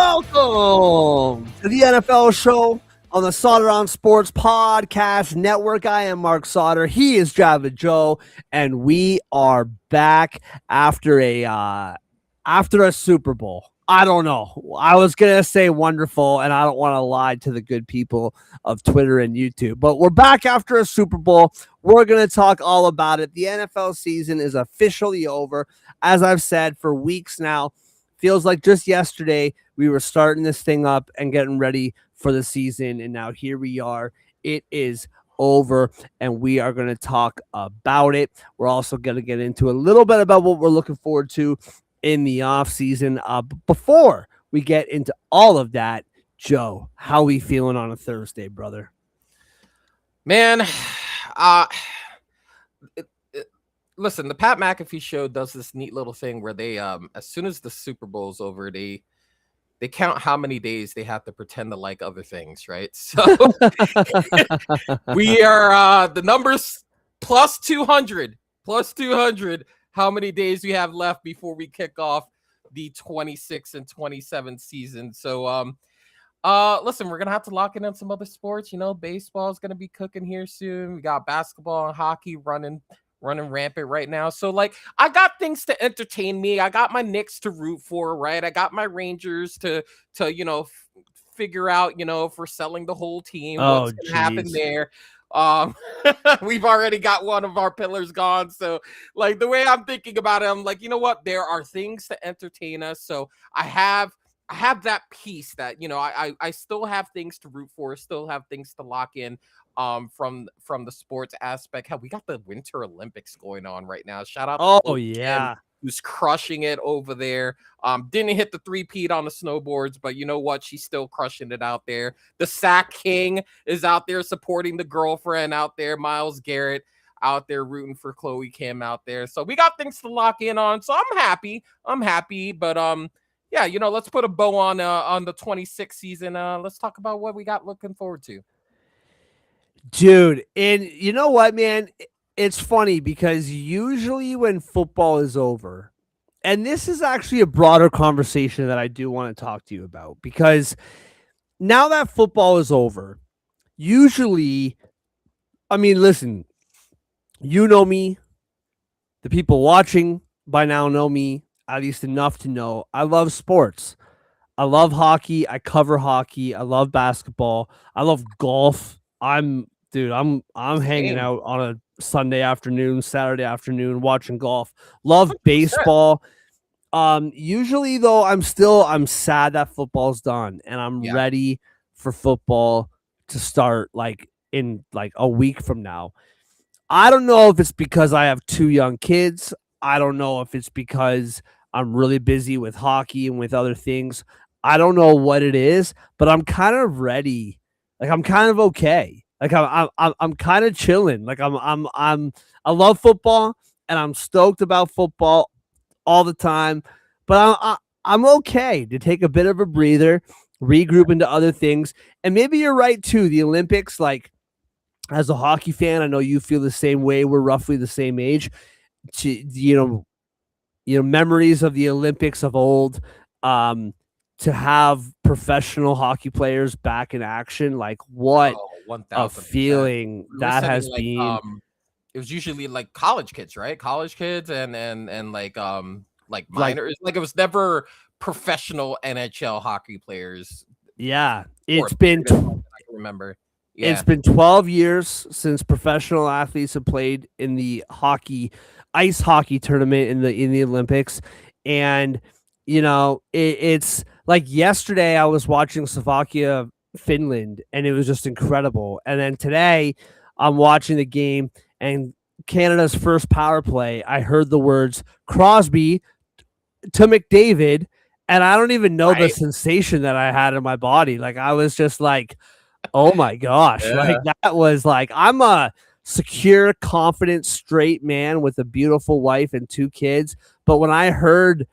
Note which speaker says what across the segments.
Speaker 1: Welcome to the NFL show on the Sauter on Sports Podcast Network. I am Marc Sauter. He is Java Joe, and we are back after a Super Bowl. I don't know. I was gonna say wonderful, and I don't want to lie to the good people of Twitter and YouTube, but we're back after a Super Bowl. We're gonna talk all about it. The NFL season is officially over. As I've said for weeks now, feels like just yesterday we were starting this thing up and getting ready for the season, and now here we are. It is over, and we are going to talk about it. We're also going to get into a little bit about what we're looking forward to in the off season. Before we get into all of that, Joe, how we feeling on a Thursday, brother?
Speaker 2: Man, listen, the Pat McAfee show does this neat little thing where they, as soon as the Super Bowl's over, they count how many days they have to pretend to like other things, right? So we are the numbers plus 200. How many days we have left before we kick off the 26 and 27 season? So listen, we're gonna have to lock in on some other sports. You know, baseball is gonna be cooking here soon. We got basketball and hockey running rampant right now. So like I got things to entertain me. I got my Knicks to root for, right? I got my Rangers to figure out, if we're selling the whole team, what's gonna happen there. We've already got one of our pillars gone. So like the way I'm thinking about it, I'm like, you know what? There are things to entertain us. So I have that piece that, I still have things to root for, still have things to lock in from the sports aspect. Hell, we got the Winter Olympics going on right now. Shout out to Kim, who's crushing it over there. Didn't hit the three-peat on the snowboards, but you know what? She's still crushing it out there. The Sack King is out there supporting the girlfriend out there. Myles Garrett out there rooting for Chloe Kim out there. So we got things to lock in on. So I'm happy. But yeah, let's put a bow on the 26th season. Let's talk about what we got looking forward to.
Speaker 1: Dude, and you know what, man? It's funny because usually when football is over, and this is actually a broader conversation that I do want to talk to you about, because now that football is over, usually, I mean, listen, you know me, the people watching by now know me, at least enough to know I love sports. I love hockey. I cover hockey. I love basketball. I love golf. I'm hanging out on a Sunday afternoon, Saturday afternoon, watching golf. Love baseball. Usually though, I'm sad that football's done, and I'm ready for football to start in a week from now. I don't know if it's because I have two young kids. I don't know if it's because I'm really busy with hockey and with other things. I don't know what it is, but I'm kind of ready. Like I'm kind of okay. Like I'm kind of chilling. Like I love football and I'm stoked about football all the time, but I'm okay to take a bit of a breather, regroup into other things. And maybe you're right too. The Olympics, like as a hockey fan, I know you feel the same way. We're roughly the same age. Memories of the Olympics of old. To have professional hockey players back in action, like what a feeling that has been.
Speaker 2: It was usually like college kids, right? College kids and like minors. Like it was never professional NHL hockey players.
Speaker 1: Yeah, it's been.
Speaker 2: I can remember. Yeah.
Speaker 1: It's been 12 years since professional athletes have played in the ice hockey tournament in the Olympics, and it's like yesterday I was watching Slovakia, Finland, and it was just incredible. And then today I'm watching the game and Canada's first power play. I heard the words Crosby to McDavid, and I don't even know the sensation that I had in my body. Like I was just like, oh my gosh. Yeah. Like that was like, I'm a secure, confident, straight man with a beautiful wife and two kids. But when I heard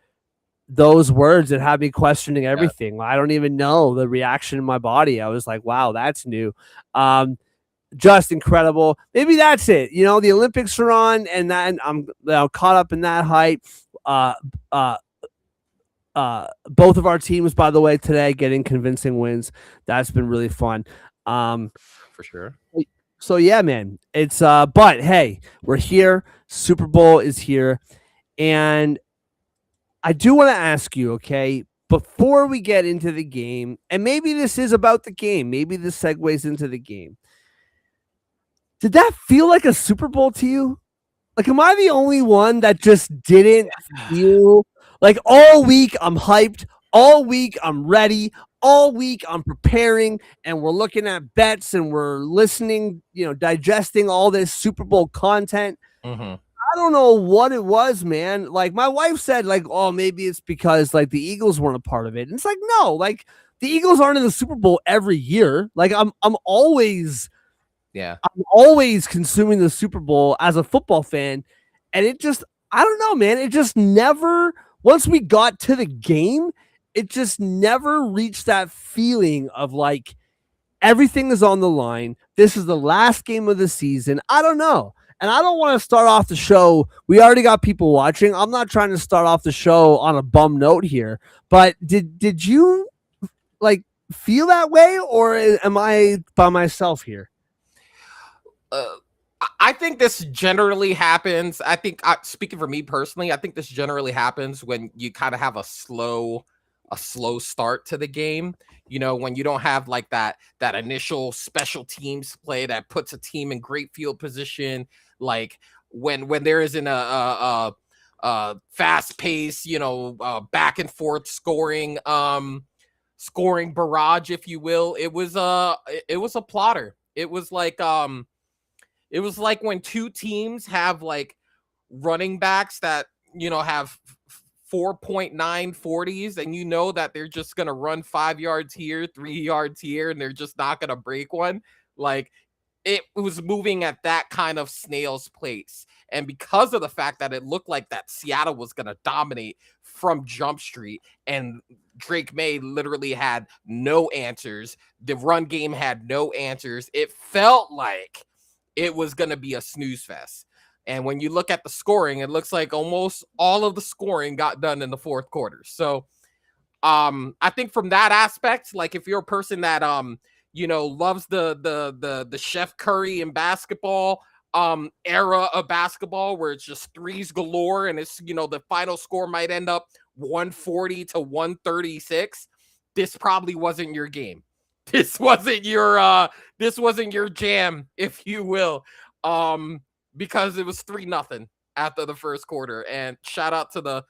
Speaker 1: those words, it had me questioning everything. I don't even know the reaction in my body. I was like, wow, that's new. Just incredible. Maybe that's it. The Olympics are on, and then I'm caught up in that hype. both of our teams, by the way, today getting convincing wins. That's been really fun.
Speaker 2: For sure.
Speaker 1: So yeah, man, it's but hey, we're here. Super Bowl is here, and I do want to ask you, okay, before we get into the game, and maybe this is about the game, maybe this segues into the game. Did that feel like a Super Bowl to you? Like, am I the only one that just didn't feel like all week I'm hyped, all week I'm ready, all week I'm preparing, and we're looking at bets and we're listening, digesting all this Super Bowl content.
Speaker 2: Mm-hmm.
Speaker 1: I don't know what it was, man. Like my wife said, like, oh, maybe it's because like the Eagles weren't a part of it. And it's like, no, like the Eagles aren't in the Super Bowl every year. Like I'm always
Speaker 2: Yeah.
Speaker 1: consuming the Super Bowl as a football fan. And it just, I don't know, man. It just never, once we got to the game, it just never reached that feeling of like everything is on the line. This is the last game of the season. I don't know. And I don't want to start off the show. We already got people watching. I'm not trying to start off the show on a bum note here. But did you like feel that way, or am I by myself here?
Speaker 2: I think this generally happens. I think, speaking for me personally, I think this generally happens when you kind of have a slow start to the game. When you don't have like that initial special teams play that puts a team in great field position, like when there isn't a fast pace, back and forth scoring barrage, if you will. It was a plotter. It was like when two teams have like running backs that, have 4.9 40s, and that they're just going to run 5 yards here, 3 yards here, and they're just not going to break one. Like it was moving at that kind of snail's pace. And because of the fact that it looked like that Seattle was going to dominate from Jump Street, and Drake May literally had no answers, the run game had no answers, it felt like it was going to be a snooze fest. And when you look at the scoring, it looks like almost all of the scoring got done in the fourth quarter. So I think from that aspect, like if you're a person that loves the Chef Curry in basketball era of basketball, where it's just threes galore, and it's the final score might end up 140 to 136, this probably wasn't your game. This wasn't your jam, if you will. Because it was 3-0 after the first quarter. And shout out to the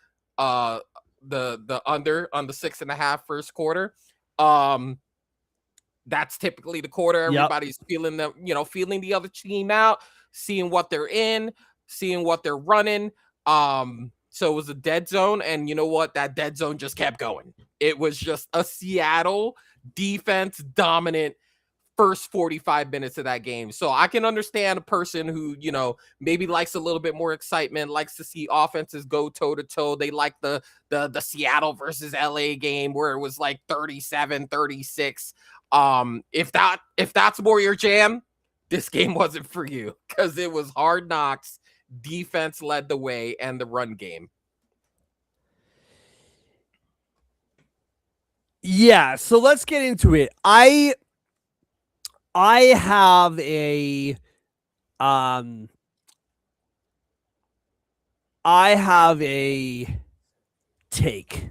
Speaker 2: under on the 6.5 first quarter. That's typically the quarter everybody's feeling them, feeling the other team out, seeing what they're in, seeing what they're running. So it was a dead zone, and you know what? That dead zone just kept going. It was just a Seattle defense dominant first 45 minutes of that game. So I can understand a person who, maybe likes a little bit more excitement, likes to see offenses go toe to toe. They like the Seattle versus LA game where it was like 37-36. If that's more your jam, this game wasn't for you, because it was hard knocks. Defense led the way, and the run game.
Speaker 1: Yeah, so let's get into it. I have a take,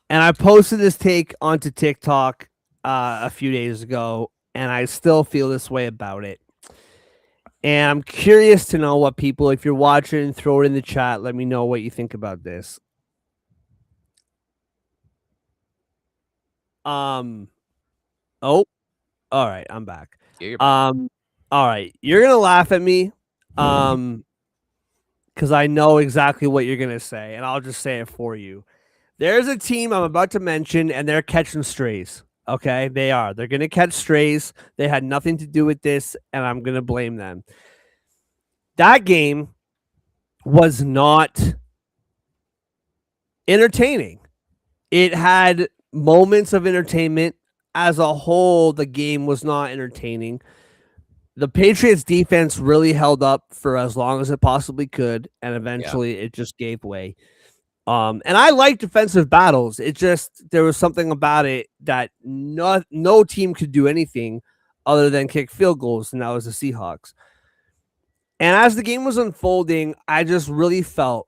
Speaker 1: and I posted this take onto TikTok a few days ago, and I still feel this way about it. And I'm curious to know what people, if you're watching, throw it in the chat. Let me know what you think about this. Oh, all right, I'm back.
Speaker 2: Yeah,
Speaker 1: all right, you're gonna laugh at me, because I know exactly what you're gonna say, and I'll just say it for you. There's a team I'm about to mention, and they're catching strays. Okay, they are. They're gonna catch strays. They had nothing to do with this, and I'm gonna blame them. That game was not entertaining. It had moments of entertainment. As a whole, the game was not entertaining. The Patriots defense really held up for as long as it possibly could, and eventually it just gave way. And I like defensive battles. It just there was something about it that no team could do anything other than kick field goals, and that was the Seahawks. And as the game was unfolding, I just really felt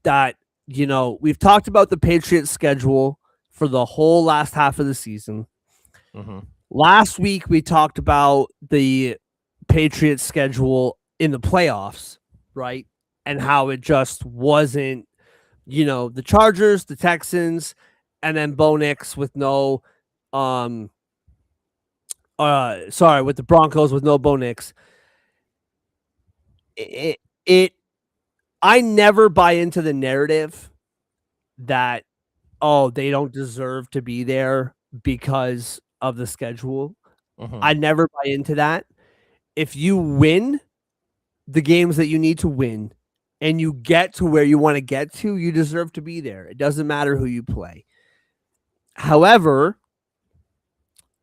Speaker 1: that, we've talked about the Patriots schedule for the whole last half of the season.
Speaker 2: Mm-hmm.
Speaker 1: Last week we talked about the Patriots schedule in the playoffs, right? And how it just wasn't, the Chargers, the Texans, and then Bo Nix with no with the Broncos with no Bo Nix. It I never buy into the narrative that, oh, they don't deserve to be there because of the schedule.
Speaker 2: Mm-hmm.
Speaker 1: I never buy into that. If you win the games that you need to win and you get to where you want to get to, you deserve to be there. It doesn't matter who you play. However,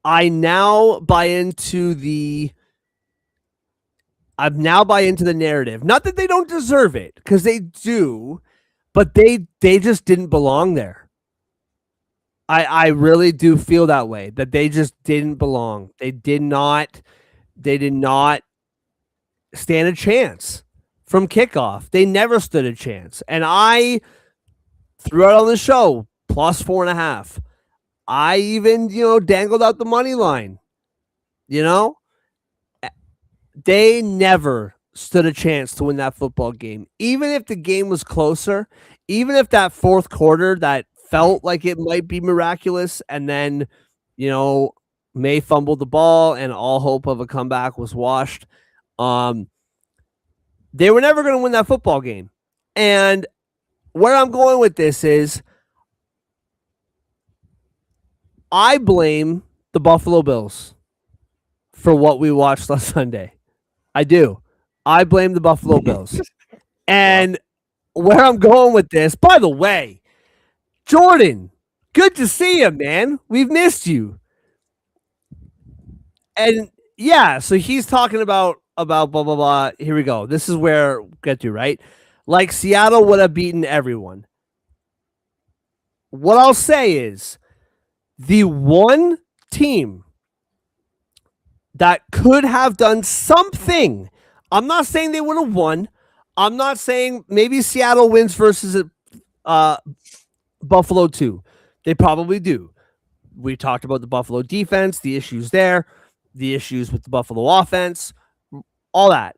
Speaker 1: I now buy into the narrative. Not that they don't deserve it, because they do, but they just didn't belong there. I really do feel that way, that they just didn't belong. They did not stand a chance from kickoff. They never stood a chance. And I threw out on the show plus 4.5. I even, dangled out the money line. They never stood a chance to win that football game. Even if the game was closer, even if that fourth quarter that felt like it might be miraculous, and then, May fumbled the ball and all hope of a comeback was washed. They were never going to win that football game. And where I'm going with this is I blame the Buffalo Bills for what we watched last Sunday. I do. I blame the Buffalo Bills. And where I'm going with this, by the way, Jordan, good to see you, man. We've missed you. And yeah, so he's talking about blah blah blah. Here we go. This is where we'll get to, right? Like Seattle would have beaten everyone. What I'll say is the one team that could have done something. I'm not saying they would have won. I'm not saying maybe Seattle wins versus Buffalo too. They probably do. We talked about the Buffalo defense, the issues there, the issues with the Buffalo offense, all that.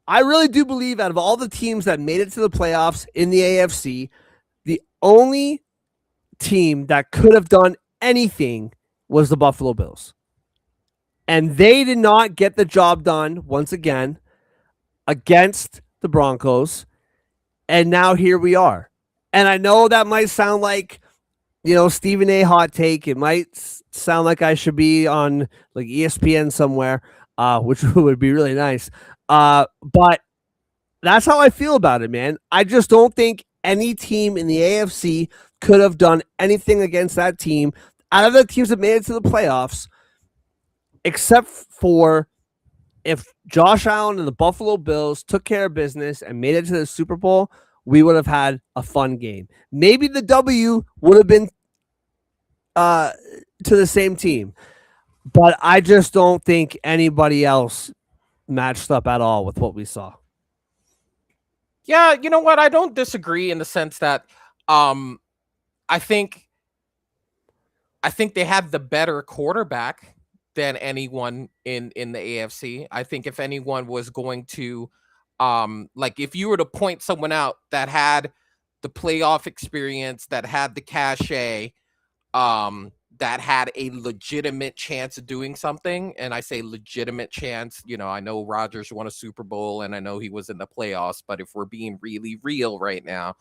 Speaker 1: I really do believe out of all the teams that made it to the playoffs in the AFC, the only team that could have done anything was the Buffalo Bills. And they did not get the job done once again against the Broncos. And now here we are. And I know that might sound like, Stephen A. hot take. It might sound like I should be on like ESPN somewhere, which would be really nice. But that's how I feel about it, man. I just don't think any team in the AFC could have done anything against that team out of the teams that made it to the playoffs, except for if Josh Allen and the Buffalo Bills took care of business and made it to the Super Bowl, we would have had a fun game. Maybe the W would have been to the same team, but I just don't think anybody else matched up at all with what we saw.
Speaker 2: Yeah, you know what? I don't disagree in the sense that I think they had the better quarterback than anyone in the AFC. I think if anyone was going to like if you were to point someone out that had the playoff experience, that had the cachet, that had a legitimate chance of doing something, and I say legitimate chance, I know Rodgers won a Super Bowl and I know he was in the playoffs, but if we're being really real right now,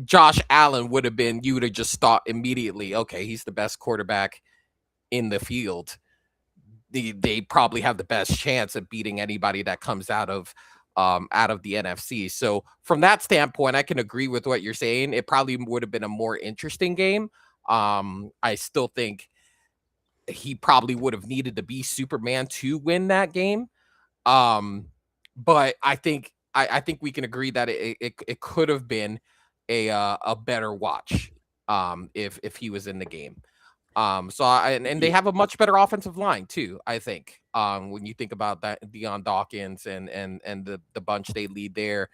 Speaker 2: Josh Allen would have been, you would have just thought immediately, okay, he's the best quarterback in the field. They probably have the best chance of beating anybody that comes out of the NFC. So from that standpoint, I can agree with what you're saying. It probably would have been a more interesting game. I still think he probably would have needed to be Superman to win that game. But I think I think we can agree that it could have been a better watch if he was in the game. And they
Speaker 1: Y-
Speaker 2: have a much better offensive line too. I think when you think about that, Deion Dawkins and the bunch they lead there,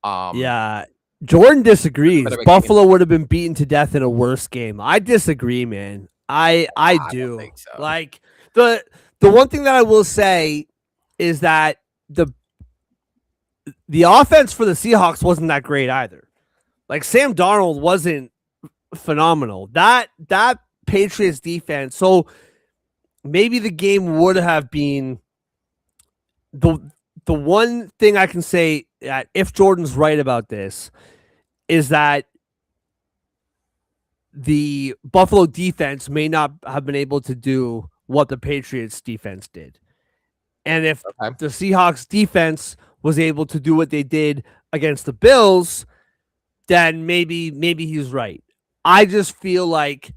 Speaker 2: um,
Speaker 1: Yeah. Jordan
Speaker 2: could have been
Speaker 1: disagrees.
Speaker 2: a big game.
Speaker 1: Buffalo would have been beaten to death in a worse game. I disagree, man. I
Speaker 2: I don't
Speaker 1: do.
Speaker 2: think so.
Speaker 1: Like the the one thing that I will say is that the the offense for the Seahawks wasn't that great either. Like Sam Darnold wasn't phenomenal. That Patriots defense. So maybe the game would have been the the one thing I can say that if Jordan's right about this is that the Buffalo defense may not have been able to do what the Patriots defense did. And if
Speaker 2: Okay.
Speaker 1: the Seahawks defense was able to do what they did against the Bills, then maybe he's right. I just feel like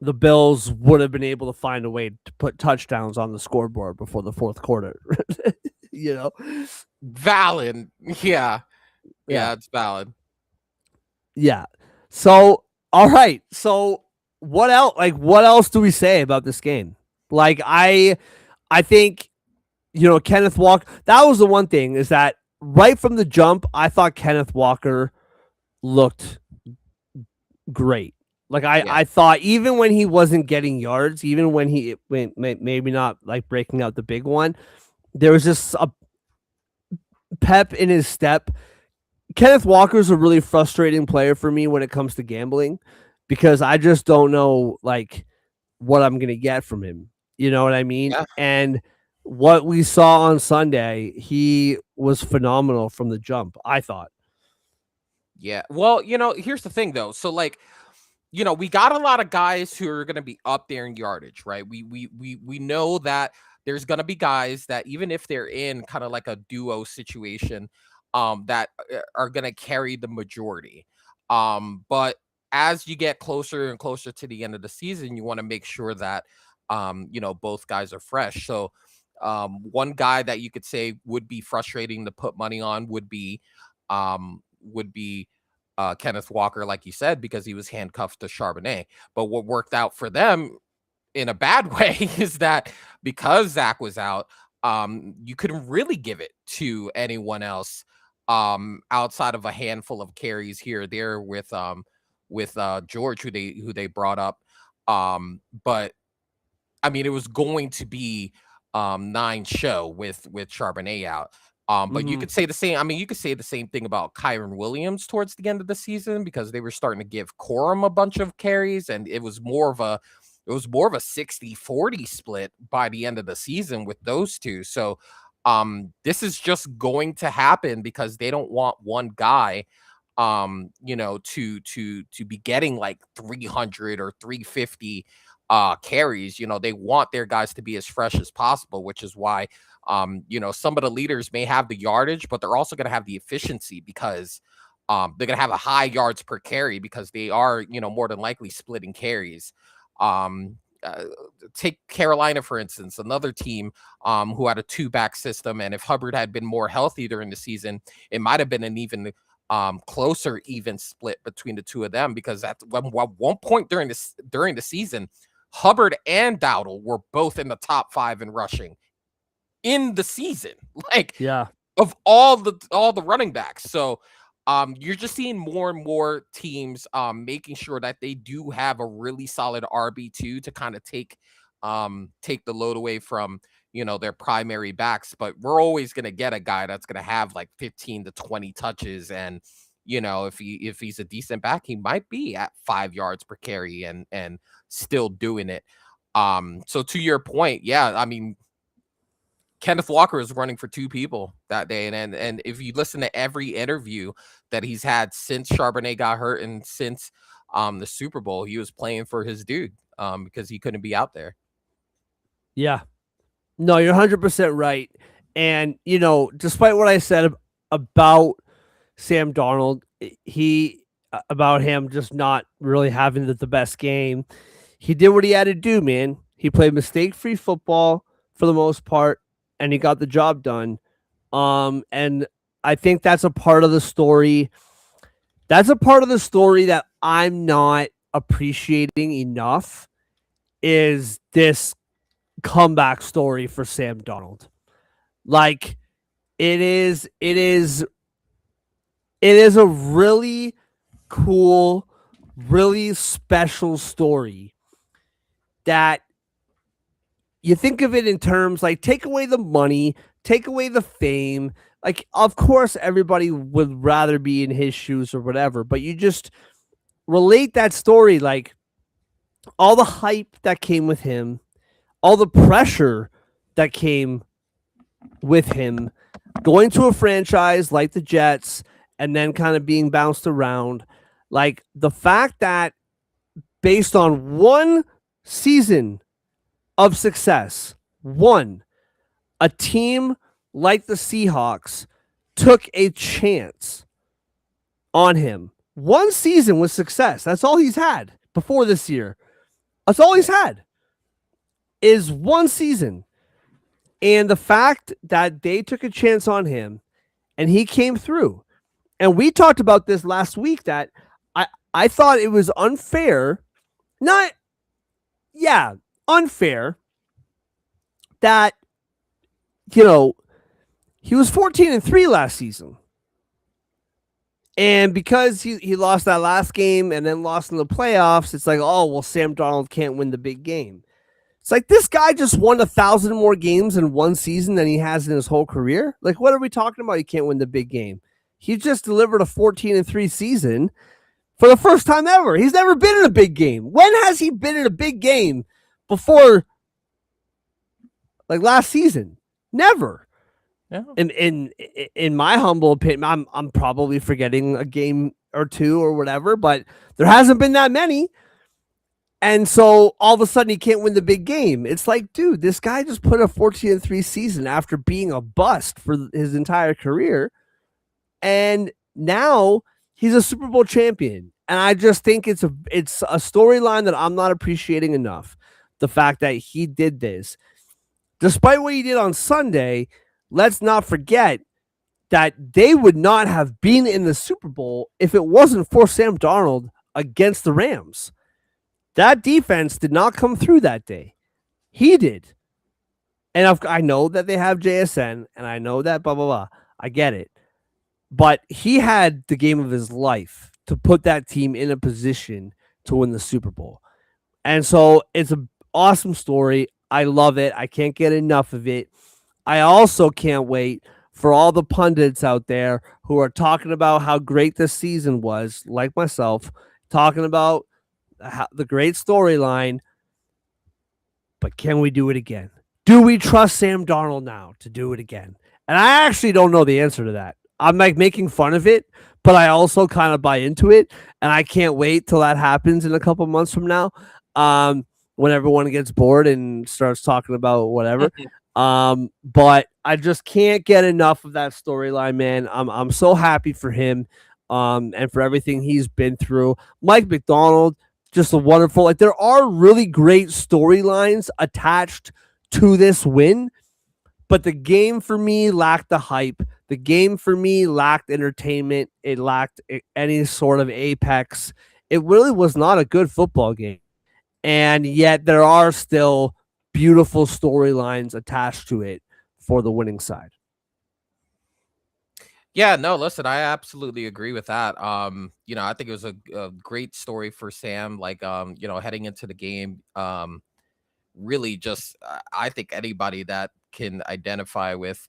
Speaker 1: the Bills would have been able to find a way to put touchdowns on the scoreboard before the fourth quarter. you know?
Speaker 2: Valid. Yeah.
Speaker 1: Yeah.
Speaker 2: Yeah, it's valid.
Speaker 1: Yeah. So, all right. So, what else do we say about this game? Like I think Kenneth Walker, that was the one thing is that right from the jump, I thought Kenneth Walker looked great. Like
Speaker 2: Yeah.
Speaker 1: I thought even when he wasn't getting yards, even when he went maybe not like breaking out the big one, there was just a pep in his step. Kenneth Walker's a really frustrating player for me when it comes to gambling because I just don't know like what I'm going to get from him. You know what I mean?
Speaker 2: Yeah.
Speaker 1: And what we saw on Sunday, he was phenomenal from the jump, I thought.
Speaker 2: Yeah. Well, here's the thing though. So like, we got a lot of guys who are going to be up there in yardage, right? We know that there's going to be guys that even if they're in kind of like a duo situation, that are going to carry the majority. But as you get closer and closer to the end of the season, you want to make sure that both guys are fresh. So one guy that you could say would be frustrating to put money on would be Kenneth Walker, like you said, because he was handcuffed to Charbonnet. But what worked out for them in a bad way is that because Zach was out, you couldn't really give it to anyone else outside of a handful of carries here or there with George, who they brought up. But I mean, it was going to be 9 show with Charbonnet out. But you
Speaker 1: Mm-hmm.
Speaker 2: could say the same. I mean, you could say the same thing about Kyron Williams towards the end of the season because they were starting to give Corum a bunch of carries, and it was more of a 60-40 split by the end of the season with those two. So this is just going to happen because they don't want one guy to be getting like 300 or 350 carries. They want their guys to be as fresh as possible, which is why some of the leaders may have the yardage, but they're also going to have the efficiency because they're going to have a high yards per carry because they are more than likely splitting carries. um Take Carolina, for instance, another team who had a two-back system, and if Hubbard had been more healthy during the season, it might have been an even closer even split between the two of them because at one point during the season, Hubbard and Dowdle were both in the top 5 in rushing in the season. Like
Speaker 1: Yeah.
Speaker 2: of all the running backs. So you're just seeing more and more teams making sure that they do have a really solid RB2 to kind of take the load away from their primary backs. But we're always going to get a guy that's going to have like 15 to 20 touches, and if he's a decent back, he might be at 5 yards per carry and still doing it. So to your point, yeah, I mean, Kenneth Walker is running for 2 people that day, and if you listen to every interview that he's had since Charbonnet got hurt and since the Super Bowl, he was playing for his dude because he couldn't be out there.
Speaker 1: Yeah. No, you're 100% right. And despite what I said about Sam Darnold, he about him just not really having the best game, he did what he had to do, man. He played mistake-free football for the most part, and he got the job done. And I think that's a part of the story. That's a part of the story that I'm not appreciating enough is this comeback story for Sam Darnold. Like it is a really cool, really special story that you think of it in terms like take away the money, take away the fame. Like, of course, everybody would rather be in his shoes or whatever, but you just relate that story like all the hype that came with him, all the pressure that came with him going to a franchise like the Jets and then kind of being bounced around. Like the fact that based on one season of success, a team like the Seahawks took a chance on him. One season with success. That's all he's had before this year. That's all he's had is one season. And the fact that they took a chance on him and he came through. And we talked about this last week that I thought it was unfair. Not, yeah, unfair that, you know, he was 14-3 last season. And because he lost that last game and then lost in the playoffs, it's like, oh, well, Sam Darnold can't win the big game. It's like this guy just won 1,000 more games in one season than he has in his whole career. Like, what are we talking about? He can't win the big game. He just delivered a 14-3 season for the first time ever. He's never been in a big game. When has he been in a big game before, like last season? Never.
Speaker 2: Yeah.
Speaker 1: In my humble opinion, I'm probably forgetting a game or two or whatever, but there hasn't been that many. And so all of a sudden he can't win the big game. It's like, dude, this guy just put a 14-3 season after being a bust for his entire career. And now he's a Super Bowl champion. And I just think it's a storyline that I'm not appreciating enough. The fact that he did this. Despite what he did on Sunday, let's not forget that they would not have been in the Super Bowl if it wasn't for Sam Darnold against the Rams. That defense did not come through that day. He did. And I know that they have JSN, and I know that blah, blah, blah. I get it. But he had the game of his life to put that team in a position to win the Super Bowl. And so it's an awesome story. I love it. I can't get enough of it. I also can't wait for all the pundits out there who are talking about how great this season was, like myself, talking about the great storyline. But can we do it again? Do we trust Sam Darnold now to do it again? And I actually don't know the answer to that. I'm like making fun of it, but I also kind of buy into it. And I can't wait till that happens in a couple months from now. When everyone gets bored and starts talking about whatever. But I just can't get enough of that storyline, man. I'm so happy for him, and for everything he's been through. Mike McDonald, just a wonderful. Like there are really great storylines attached to this win, but the game for me lacked the hype. The game for me lacked entertainment. It lacked any sort of apex. It really was not a good football game. And yet there are still beautiful storylines attached to it for the winning side.
Speaker 2: Yeah, no, listen, I absolutely agree with that. I think it was a great story for Sam, like, heading into the game. Really just, I think anybody that can identify with,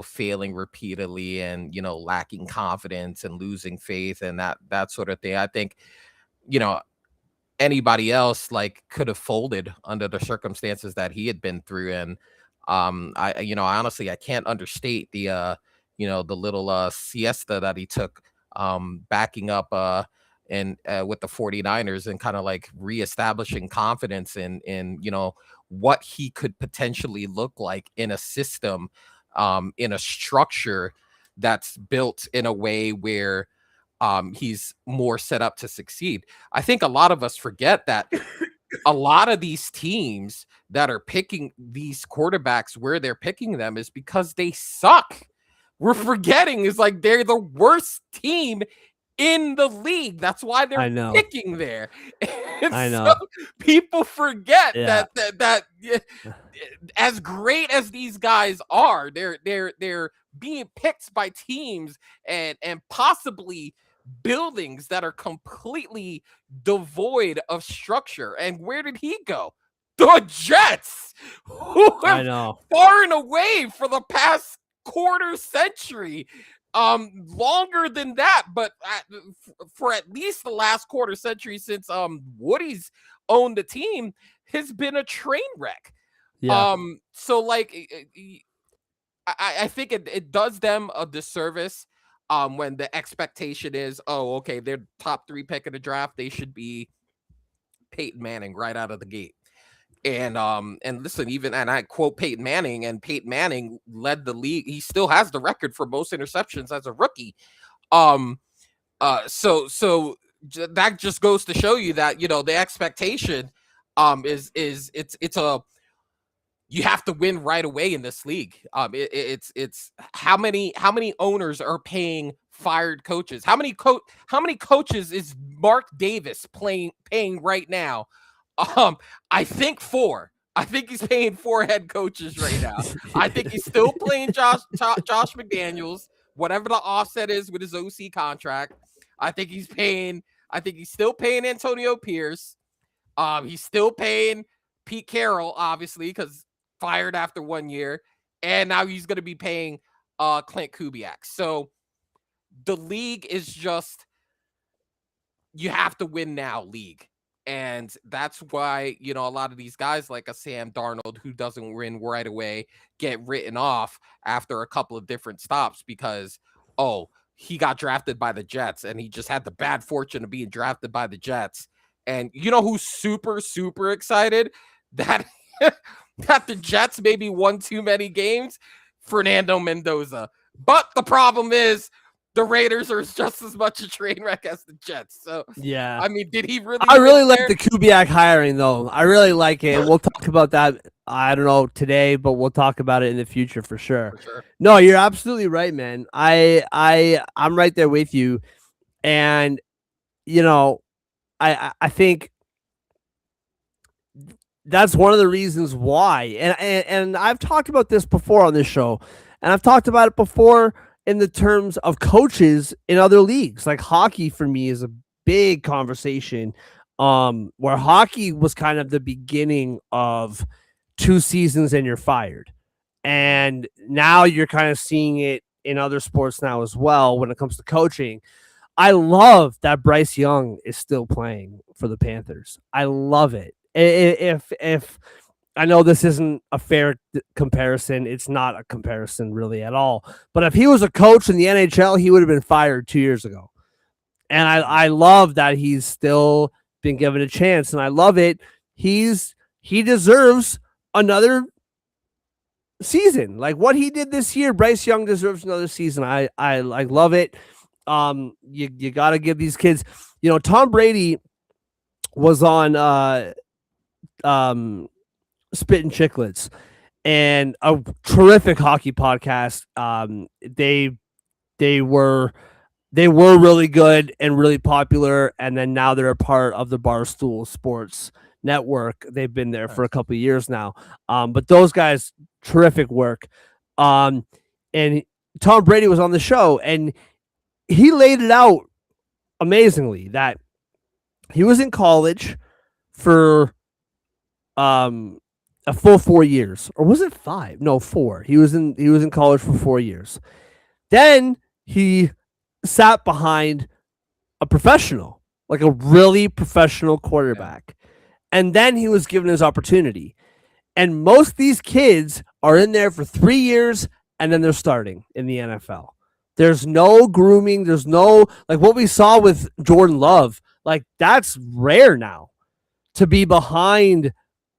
Speaker 2: failing repeatedly and, lacking confidence and losing faith and that sort of thing. I think, you know, anybody else like could have folded under the circumstances that he had been through. And I honestly, I can't understate the little siesta that he took, backing up and with the 49ers and kind of like reestablishing confidence in what he could potentially look like in a system, in a structure that's built in a way where he's more set up to succeed. I think a lot of us forget that a lot of these teams that are picking these quarterbacks where they're picking them is because they suck. we're forgetting is like they're the worst team in the league. That's why they're
Speaker 1: I know.
Speaker 2: picking there. And
Speaker 1: I
Speaker 2: so
Speaker 1: know.
Speaker 2: people forget
Speaker 1: Yeah.
Speaker 2: that as great as these guys are, they're being picked by teams and possibly buildings that are completely devoid of structure. And where did he go? The Jets, who
Speaker 1: I
Speaker 2: have
Speaker 1: know.
Speaker 2: far and away for the past quarter century, longer than that, but for at least the last quarter century since Woody's owned the team, has been a train wreck.
Speaker 1: Yeah.
Speaker 2: So like I think it does them a disservice when the expectation is, oh, okay, they're top 3 pick in the draft, they should be Peyton Manning right out of the gate. And listen, even, and I quote Peyton Manning, and Peyton Manning led the league. He still has the record for most interceptions as a rookie. So that just goes to show you that, you know, the expectation is it's a, you have to win right away in this league. It's how many owners are paying fired coaches? How many coaches is Mark Davis paying right now? I think 4. I think he's paying 4 head coaches right now. I think he's still playing Josh McDaniels, whatever the offset is with his OC contract. I think he's still paying Antonio Pierce. He's still paying Pete Carroll, obviously, because fired after 1 year, and now he's going to be paying Clint Kubiak. So the league is just, you have to win now league. And that's why, you know, a lot of these guys like a Sam Darnold who doesn't win right away get written off after a couple of different stops because, oh, he got drafted by the Jets and he just had the bad fortune of being drafted by the Jets. And you know who's super, super excited that that the Jets maybe won too many games? Fernando Mendoza. But the problem is the Raiders are just as much a train wreck as the Jets. So,
Speaker 1: Yeah.
Speaker 2: I mean, did he really?
Speaker 1: I really like the Kubiak hiring, though. I really like it. And we'll talk about that, I don't know, today, but we'll talk about it in the future for sure.
Speaker 2: For sure.
Speaker 1: No, you're absolutely right, man. I'm right there with you. And, you know, I think that's one of the reasons why. And I've talked about this before on this show, and I've talked about it before in the terms of coaches in other leagues. Like hockey for me is a big conversation, where hockey was kind of the beginning of 2 seasons and you're fired. And now you're kind of seeing it in other sports now as well when it comes to coaching. I love that Bryce Young is still playing for the Panthers. I love it. If I know this isn't a fair comparison, it's not a comparison really at all. But if he was a coach in the NHL, he would have been fired 2 years ago. And I love that he's still been given a chance, and I love it. He deserves another season. Like what he did this year, Bryce Young deserves another season. I love it. You got to give these kids, you know, Tom Brady was on Spittin' Chicklets, and a terrific hockey podcast. They were really good and really popular, and then now they're a part of the Barstool Sports Network. They've been there for a couple of years now. But those guys, terrific work. And Tom Brady was on the show, and he laid it out amazingly that he was in college for a full 4 years, or was it 5? No, 4. He was in college for 4 years. Then he sat behind a professional, like a really professional quarterback. And then he was given his opportunity. And most of these kids are in there for 3 years and then they're starting in the NFL. There's no grooming. There's no, like what we saw with Jordan Love. Like that's rare now to be behind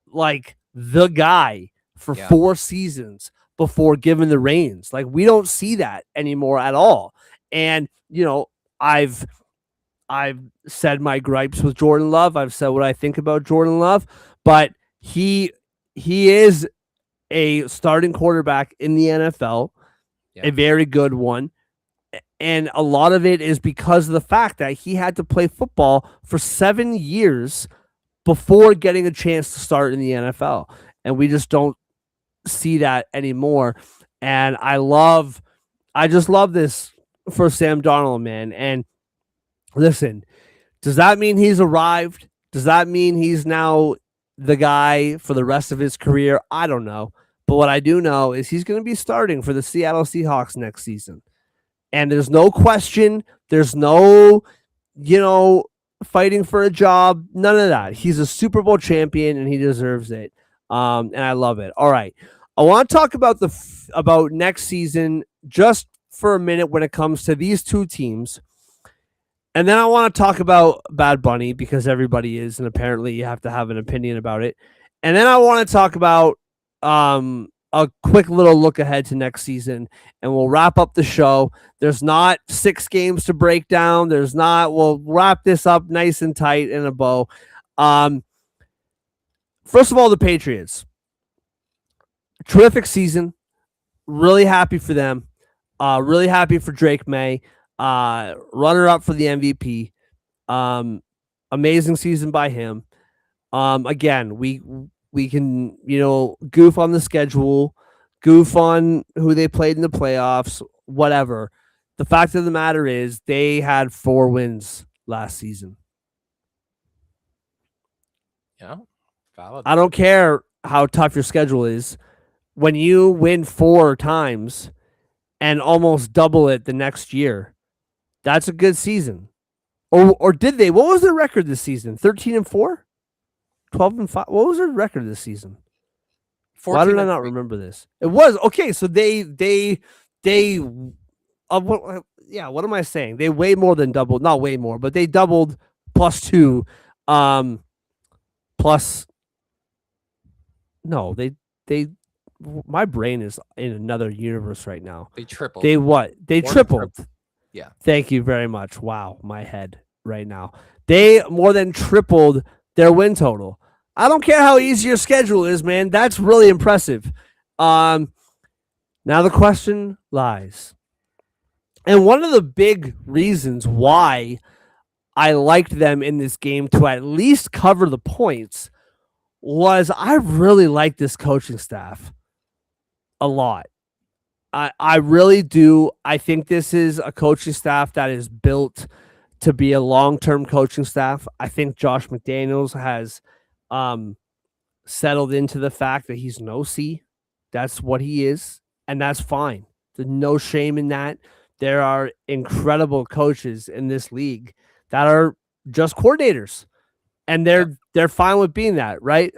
Speaker 1: like the guy for 4 seasons before giving the reins. Like we don't see that anymore at all. And, you know, I've said my gripes with Jordan Love. I've said what I think about Jordan Love, but he is a starting quarterback in the NFL. a
Speaker 2: Yeah.
Speaker 1: very good one. And a lot of it is because of the fact that he had to play football for 7 years before getting a chance to start in the NFL. And we just don't see that anymore. And I just love this for Sam Darnold, man. And listen, does that mean he's arrived? Does that mean he's now the guy for the rest of his career? I don't know. But what I do know is he's going to be starting for the Seattle Seahawks next season. And there's no question, there's no, you know, fighting for a job, none of that. He's a Super Bowl champion and he deserves it. And I love it. All right. I want to talk about about next season just for a minute when it comes to these two teams. And then I want to talk about Bad Bunny because everybody is, and apparently you have to have an opinion about it. And then I want to talk about a quick little look ahead to next season, and we'll wrap up the show. There's not 6 games to break down. We'll wrap this up nice and tight in a bow. First of all, the Patriots. Terrific season. Really happy for them. Really happy for Drake May. Runner up for the MVP. Amazing season by him. Again, we can, goof on the schedule, goof on who they played in the playoffs, whatever. The fact of the matter is they had 4 wins last season.
Speaker 2: Yeah. Valid.
Speaker 1: I don't care how tough your schedule is. When you win 4 times and almost double it the next year, that's a good season. Or did they? What was their record this season? 13-4? 12-5? What was their record this season? Why did I not remember this? It was okay. So what am I saying? They way more than doubled, not way more, but they doubled +2, plus. No, they. My brain is in another universe right now.
Speaker 2: They tripled.
Speaker 1: They what? They tripled.
Speaker 2: Yeah.
Speaker 1: Thank you very much. Wow, my head right now. They more than tripled their win total. I don't care how easy your schedule is, man. That's really impressive. Now the question lies. And one of the big reasons why I liked them in this game to at least cover the points was I really like this coaching staff a lot. I really do. I think this is a coaching staff that is built to be a long-term coaching staff. I think Josh McDaniels has settled into the fact that he's an OC. That's what he is, and that's fine. There's no shame in that. There are incredible coaches in this league that are just coordinators, and they're fine with being that, right?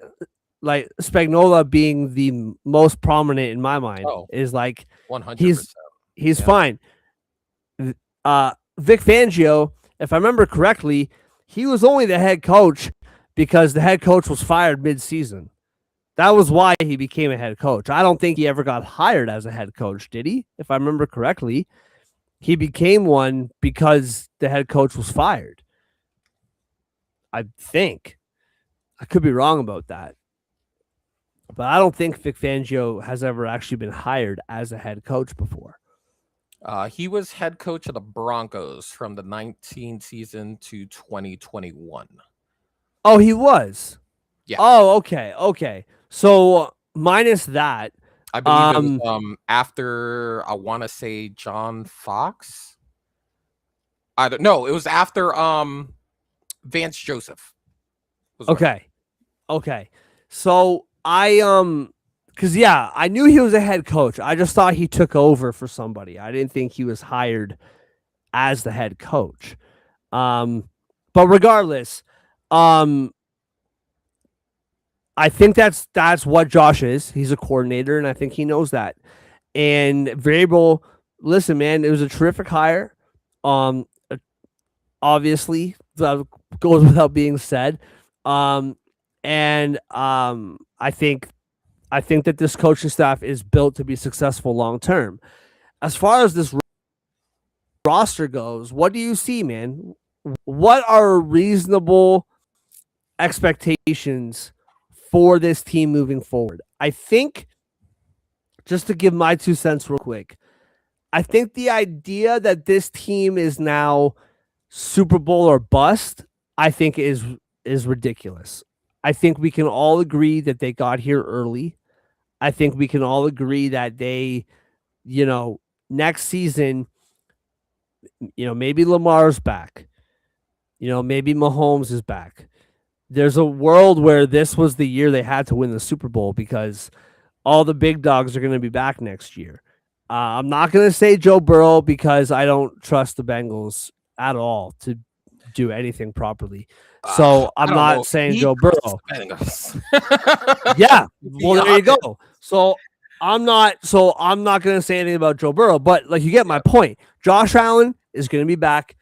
Speaker 1: Like Spagnuolo being the most prominent in my mind is like
Speaker 2: 100%.
Speaker 1: He's fine. Vic Fangio, if I remember correctly, he was only the head coach because the head coach was fired mid-season. That was why he became a head coach. I don't think he ever got hired as a head coach, did he? If I remember correctly, he became one because the head coach was fired. I think. I could be wrong about that. But I don't think Vic Fangio has ever actually been hired as a head coach before.
Speaker 2: He was head coach of the Broncos from the 19 season to 2021.
Speaker 1: Oh, he was?
Speaker 2: Yeah.
Speaker 1: Oh, okay. So minus that.
Speaker 2: I believe it was after, I want to say, John Fox. I don't know. It was after Vance Joseph.
Speaker 1: Okay. So because I knew he was a head coach. I just thought he took over for somebody. I didn't think he was hired as the head coach. But regardless, I think that's what Josh is. He's a coordinator, and I think he knows that. And Vrabel, listen, man, it was a terrific hire. Obviously, that goes without being said. I think that this coaching staff is built to be successful long term. As far as this roster goes, what do you see, man? What are reasonable expectations for this team moving forward? I think, just to give my 2 cents real quick, I think the idea that this team is now Super Bowl or bust, I think is ridiculous. I think we can all agree that they got here early. I think we can all agree that they, you know, next season, maybe Lamar's back. Maybe Mahomes is back. There's a world where this was the year they had to win the Super Bowl because all the big dogs are going to be back next year. I'm not going to say Joe Burrow because I don't trust the Bengals at all to do anything properly. So
Speaker 2: I
Speaker 1: I'm
Speaker 2: don't know
Speaker 1: not
Speaker 2: if
Speaker 1: saying
Speaker 2: he
Speaker 1: Joe
Speaker 2: trusts
Speaker 1: Burrow.
Speaker 2: the Bengals.
Speaker 1: Yeah.
Speaker 2: To be
Speaker 1: Well, there you
Speaker 2: honest.
Speaker 1: go. So I'm not going to say anything about Joe Burrow, but like you get my point. Josh Allen is going to be back.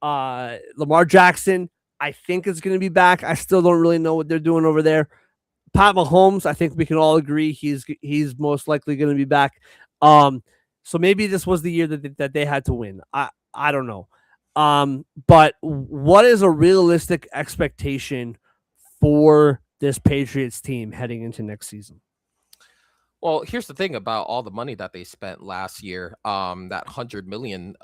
Speaker 1: Lamar Jackson, I think is going to be back. I still don't really know what they're doing over there. Pat Mahomes, I think we can all agree he's most likely going to be back. Um, so maybe this was the year that they had to win. I don't know. But what is a realistic expectation for this Patriots team heading into next season?
Speaker 2: Well, here's the thing about all the money that they spent last year. That 100 million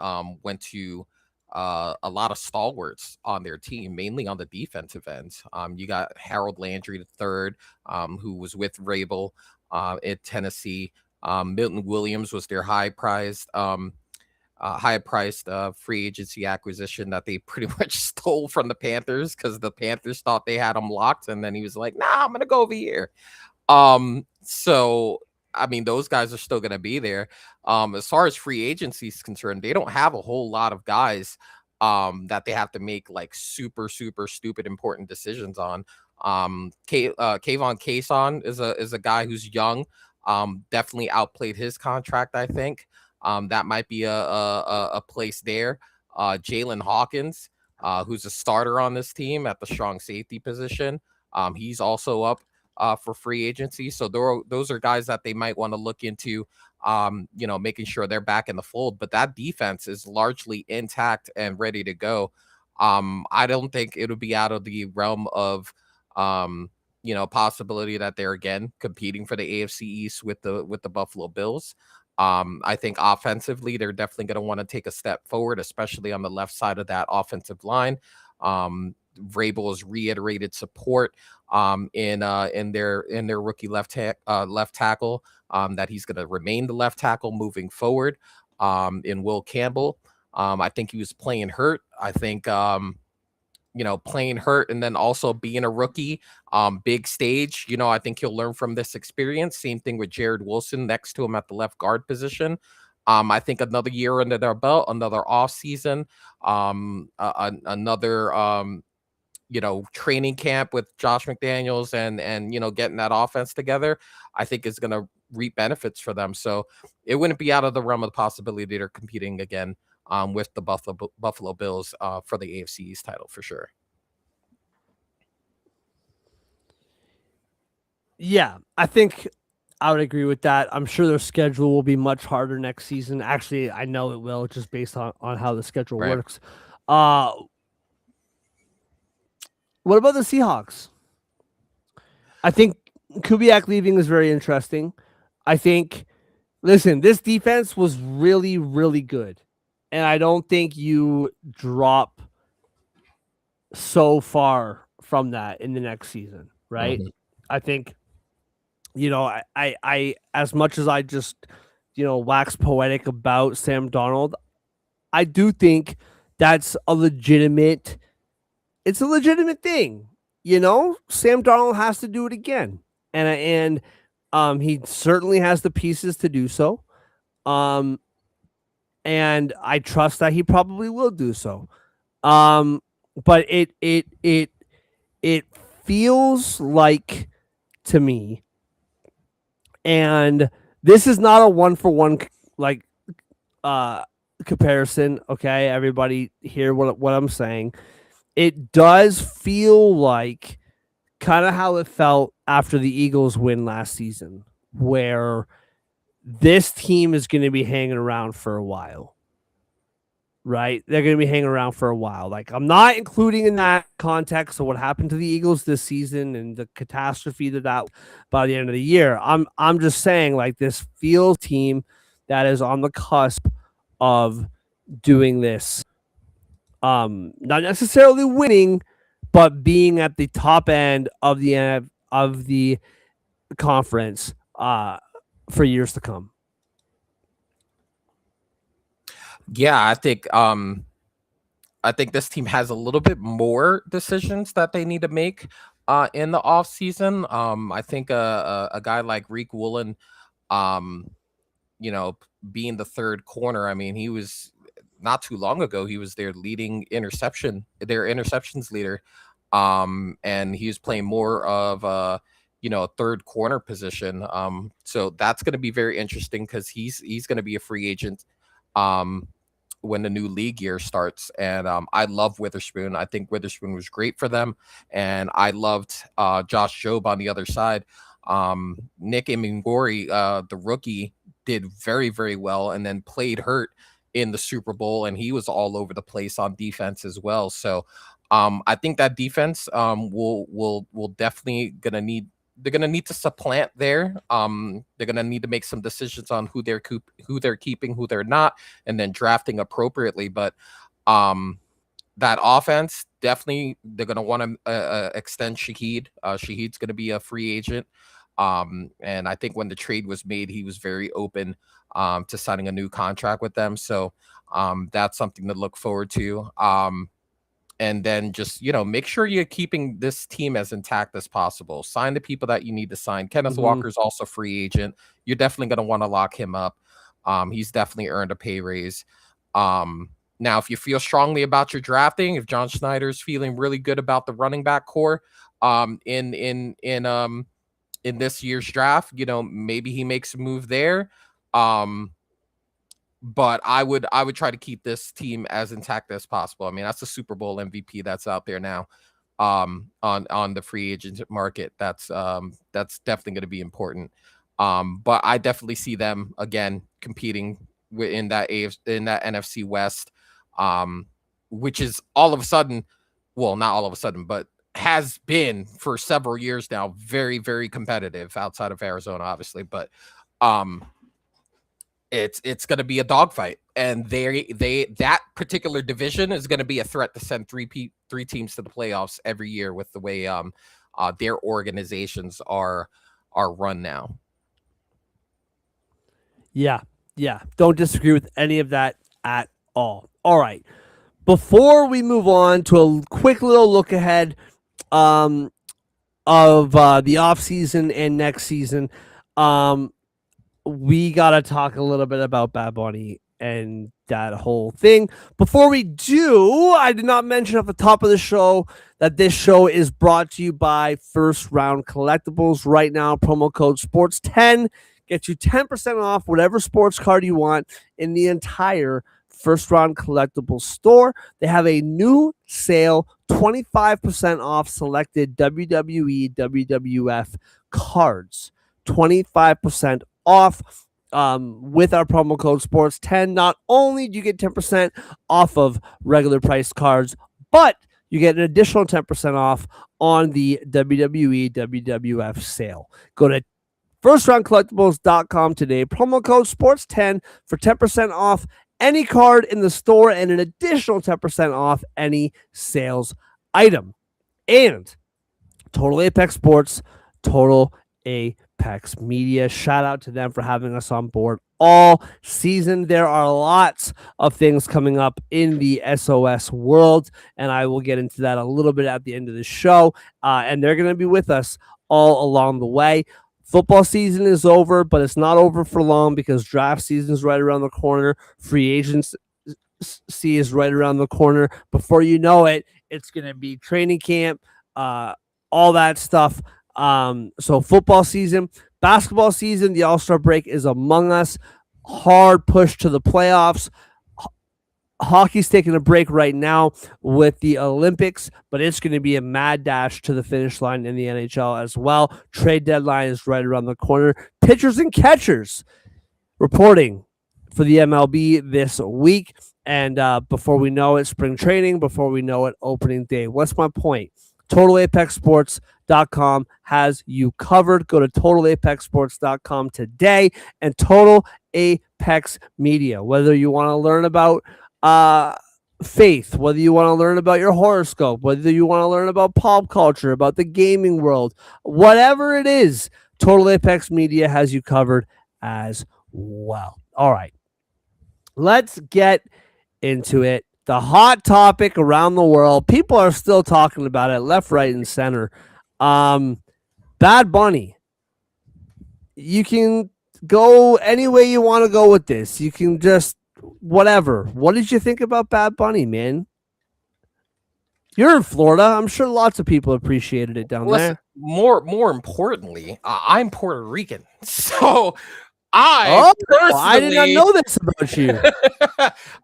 Speaker 2: went to a lot of stalwarts on their team, mainly on the defensive end. You got Harold Landry the third, who was with Rabel at Tennessee. Milton Williams was their high priced free agency acquisition that they pretty much stole from the Panthers because the Panthers thought they had him locked, and then he was like, "Nah, I'm gonna go over here." So I mean, those guys are still gonna be there. As far as free agency is concerned, they don't have a whole lot of guys that they have to make like super, super stupid important decisions on. Kayvon Kason is a guy who's young. Definitely outplayed his contract, I think. That might be a place there. Jalen Hawkins, who's a starter on this team at the strong safety position. He's also up for free agency. So those are guys that they might want to look into, making sure they're back in the fold. But that defense is largely intact and ready to go. I don't think it'll be out of the realm of, possibility that they're again competing for the AFC East with the Buffalo Bills. I think offensively, they're definitely going to want to take a step forward, especially on the left side of that offensive line. Vrabel has reiterated support in their rookie left tackle, that he's going to remain the left tackle moving forward. In Will Campbell, I think he was playing hurt. I think playing hurt and then also being a rookie, big stage. I think he'll learn from this experience. Same thing with Jared Wilson next to him at the left guard position. I think another year under their belt, another off season, another training camp with Josh McDaniels and getting that offense together, I think is going to reap benefits for them. So it wouldn't be out of the realm of the possibility they're competing again with the Buffalo Bills for the AFC East title for sure.
Speaker 1: Yeah, I think I would agree with that. I'm sure their schedule will be much harder next season. Actually, I know it will, just based on how the schedule
Speaker 2: Right.
Speaker 1: works. Uh, what about the Seahawks? I think Kubiak leaving is very interesting. I think, listen, this defense was really, really good. And I don't think you drop so far from that in the next season, right?
Speaker 2: Mhm.
Speaker 1: I think, I as much as I just, wax poetic about Sam Darnold, I do think that's it's a legitimate thing. Sam Darnold has to do it again. And he certainly has the pieces to do so. Um and I trust that he probably will do so. But it feels like to me, and this is not a one for one like uh comparison, okay? Everybody hear what I'm saying. It does feel like kind of how it felt after the Eagles win last season, where this team is going to be hanging around for a while, right? They're going to be hanging around for a while. Like, I'm not including in that context of what happened to the Eagles this season and the catastrophe that by the end of the year. I'm just saying, like, this feels team that is on the cusp of doing this. Not necessarily winning, but being at the top end of the conference for years to come.
Speaker 2: Yeah, I think this team has a little bit more decisions that they need to make in the offseason. I think a guy like Reek Woolen, um, you know, being the third corner, I mean, he was not too long ago, he was their interceptions leader. And he was playing more of a third corner position. So that's going to be very interesting because he's going to be a free agent. Um, when the new league year starts. And I love Witherspoon. I think Witherspoon was great for them. And I loved Josh Jobe on the other side. Nick Imingori, the rookie, did very, very well and then played hurt in the Super Bowl. And he was all over the place on defense as well. So I think that defense will definitely they're gonna need to supplant there. They're gonna need to make some decisions on who they're keeping, who they're not, and then drafting appropriately. But that offense definitely they're gonna want to extend Shaheed. Shaheed's gonna be a free agent. And I think when the trade was made, he was very open to signing a new contract with them. So that's something to look forward to. And then just make sure you're keeping this team as intact as possible. Sign the people that you need to sign. Kenneth Walker's also free agent. You're definitely going to want to lock him up. He's definitely earned a pay raise. Now, if you feel strongly about your drafting, if John Schneider's feeling really good about the running back core in this year's draft, maybe he makes a move there. But I would try to keep this team as intact as possible. I mean, that's the Super Bowl MVP that's out there now on the free agent market. That's definitely going to be important. But I definitely see them again competing in that NFC West, which is all of a sudden, well, not all of a sudden, but has been for several years now very, very competitive outside of Arizona, obviously. But it's going to be a dogfight, and that particular division is going to be a threat to send three teams to the playoffs every year with the way their organizations are run now.
Speaker 1: Yeah. Don't disagree with any of that at all. All right. Before we move on to a quick little look ahead of the offseason and next season, we got to talk a little bit about Bad Bunny and that whole thing. Before we do, I did not mention at the top of the show that this show is brought to you by First Round Collectibles. Right now, promo code SPORTS10 gets you 10% off whatever sports card you want in the entire First Round Collectibles store. They have a new sale, 25% off selected WWE, WWF cards. 25% off with our promo code SPORTS10. Not only do you get 10% off of regular price cards, but you get an additional 10% off on the WWE, WWF sale. Go to FirstRoundCollectibles.com today. Promo code SPORTS10 for 10% off any card in the store and an additional 10% off any sales item. And Total Apex Sports, Total Apex Media. Shout out to them for having us on board all season. There are lots of things coming up in the S.O.S. world, and I will get into that a little bit at the end of the show. And they're going to be with us all along the way. Football season is over, but it's not over for long because draft season is right around the corner. Free agency is right around the corner. Before you know it, it's going to be training camp, all that stuff. So football season, basketball season, the All-Star break is among us. Hard push to the playoffs. Hockey's taking a break right now with the Olympics, but it's going to be a mad dash to the finish line in the NHL as well. Trade deadline is right around the corner. Pitchers and catchers reporting for the MLB this week. And before we know it, spring training. Before we know it, opening day. What's my point? TotalApexSports.com has you covered. Go to TotalApexSports.com today, and Total Apex Apex Media. Whether you want to learn about faith, whether you want to learn about your horoscope, whether you want to learn about pop culture, about the gaming world, whatever it is, Total Apex Media has you covered as well. All right, let's get into it. The hot topic around the world. People are still talking about it left, right, and center. Bad Bunny. You can go any way you want to go with this. You can just whatever. What did you think about Bad Bunny, man? You're in Florida. I'm sure lots of people appreciated it down
Speaker 2: Listen,
Speaker 1: there.
Speaker 2: more importantly, I'm Puerto Rican, so I
Speaker 1: Oh,
Speaker 2: personally,
Speaker 1: I did not know this about you.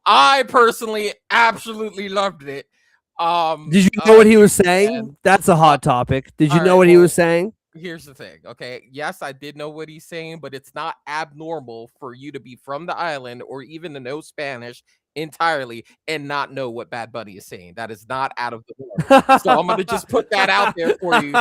Speaker 2: I personally absolutely loved it.
Speaker 1: Did you know what he was
Speaker 2: And
Speaker 1: saying? That's a hot topic. Did you
Speaker 2: all
Speaker 1: know
Speaker 2: right,
Speaker 1: what he
Speaker 2: well,
Speaker 1: was saying?
Speaker 2: here's the thing, okay? Yes, I did know what he's saying, but it's not abnormal for you to be from the island or even to know Spanish entirely and not know what Bad Bunny is saying. That is not out of the norm. So I'm gonna just put that out there for you.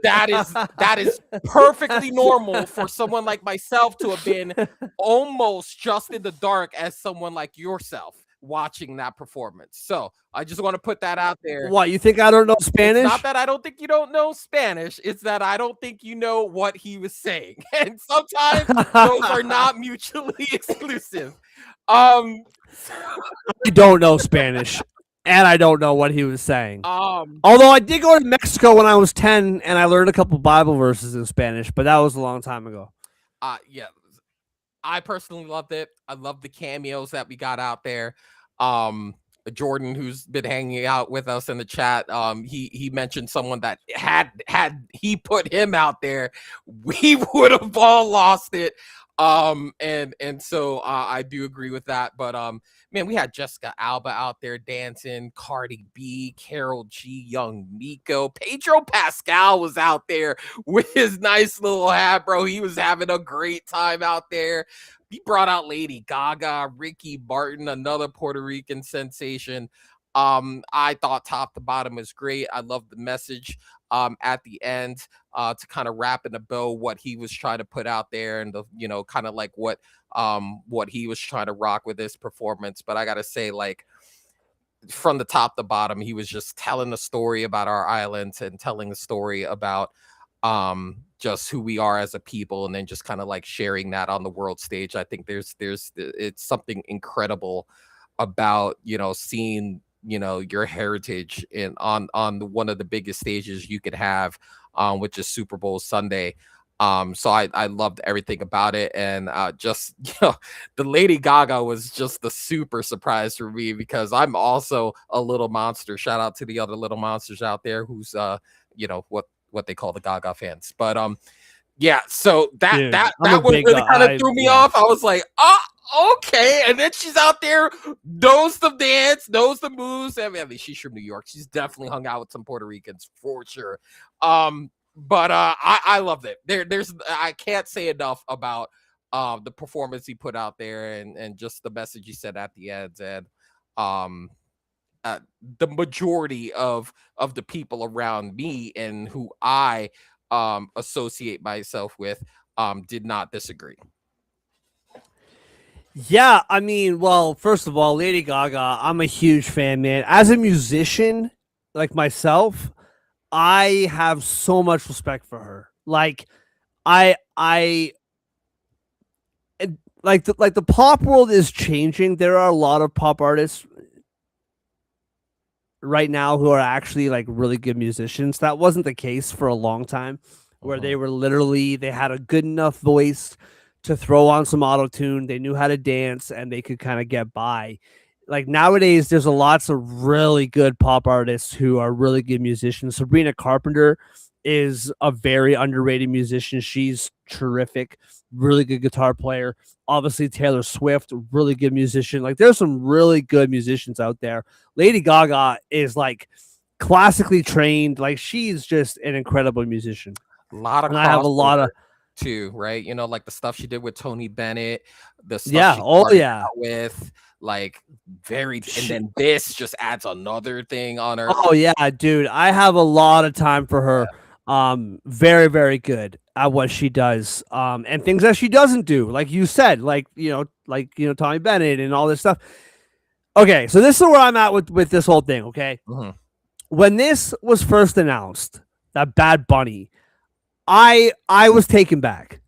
Speaker 2: That is perfectly normal for someone like myself to have been almost just in the dark as someone like yourself watching that performance. So I just want to put that out there.
Speaker 1: What, you think I don't know
Speaker 2: It's
Speaker 1: Spanish?
Speaker 2: not that I don't think you don't know Spanish. It's that I don't think you know what he was saying. And sometimes those are not mutually exclusive.
Speaker 1: I don't know Spanish, and I don't know what he was saying. Although I did go to Mexico when I was 10, and I learned a couple Bible verses in Spanish, but that was a long time ago.
Speaker 2: Yeah, I personally loved it. I love the cameos that we got out there. Jordan, who's been hanging out with us in the chat, he mentioned someone that had he put him out there, we would have all lost it. And so I do agree with that. But man, we had Jessica Alba out there dancing, Cardi B, Carol G, Young Miko, Pedro Pascal was out there with his nice little hat, bro. He was having a great time out there. He brought out Lady Gaga, Ricky Martin, another Puerto Rican sensation. I thought top to bottom was great. I love the message at the end to kind of wrap in a bow what he was trying to put out there, and the kind of like what he was trying to rock with this performance. But I gotta say, like, from the top to bottom, he was just telling a story about our islands and telling a story about just who we are as a people, and then just kind of like sharing that on the world stage. I think it's something incredible about seeing your heritage in on one of the biggest stages you could have, which is Super Bowl Sunday. So I loved everything about it, and just the Lady Gaga was just the super surprise for me, because I'm also a little monster. Shout out to the other little monsters out there who's what they call the Gaga fans. But yeah, so
Speaker 1: Dude,
Speaker 2: that
Speaker 1: I'm a
Speaker 2: one
Speaker 1: big
Speaker 2: really
Speaker 1: guy.
Speaker 2: kind of threw me off. I was like, okay. And then she's out there, knows the dance, knows the moves. I mean, she's from New York. She's definitely hung out with some Puerto Ricans for sure. But I loved it. There's I can't say enough about the performance he put out there, and just the message he said at the end. And the majority of the people around me and who I associate myself with did not disagree.
Speaker 1: Yeah, I mean, well, first of all, Lady Gaga, I'm a huge fan, man. As a musician, like myself, I have so much respect for her. Like, I like the pop world is changing. There are a lot of pop artists right now who are actually like really good musicians. That wasn't the case for a long time, where they were literally, they had a good enough voice to throw on some auto tune, they knew how to dance, and they could kind of get by. Like nowadays, there's a lots of really good pop artists who are really good musicians. Sabrina Carpenter is a very underrated musician. She's terrific, really good guitar player. Obviously, Taylor Swift, really good musician. Like there's some really good musicians out there. Lady Gaga is like classically trained. Like she's just an incredible musician.
Speaker 2: A lot of,
Speaker 1: and I have a lot of
Speaker 2: too, right? Like the stuff she did with Tony Bennett, the stuff
Speaker 1: yeah,
Speaker 2: she
Speaker 1: oh
Speaker 2: started
Speaker 1: yeah,
Speaker 2: out with, like and then this just adds another thing on her.
Speaker 1: oh yeah, dude. I have a lot of time for her. Very, very good at what she does. And things that she doesn't do, like you said, Tommy Bennett and all this stuff. Okay, so this is where I'm at with this whole thing. Okay,
Speaker 2: Mhm.
Speaker 1: when this was first announced, that Bad Bunny, I was taken back.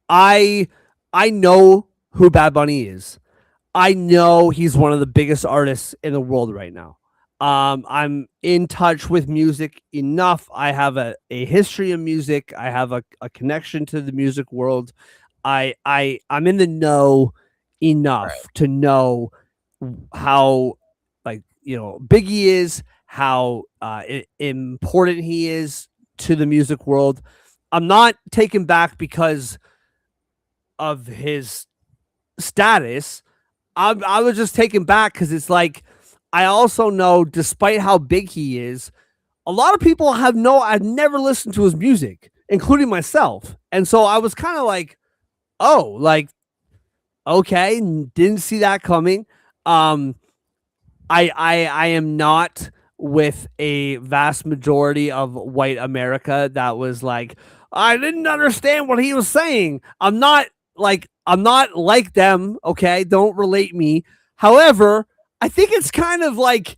Speaker 1: I I know who Bad Bunny is. I know he's one of the biggest artists in the world right now. I'm in touch with music enough. I have a history of music. I have a connection to the music world. I'm in the know enough
Speaker 2: Right.
Speaker 1: to know how, like, big he is, how important he is to the music world. I'm not taken back because of his status. I was just taken back because it's like, I also know, despite how big he is, a lot of people I've never listened to his music, including myself. And so I was kind of like, oh, like, okay, didn't see that coming. Um, I am not with a vast majority of white America that was like, I didn't understand what he was saying. I'm not like them, okay? Don't relate me. However, I think it's kind of like,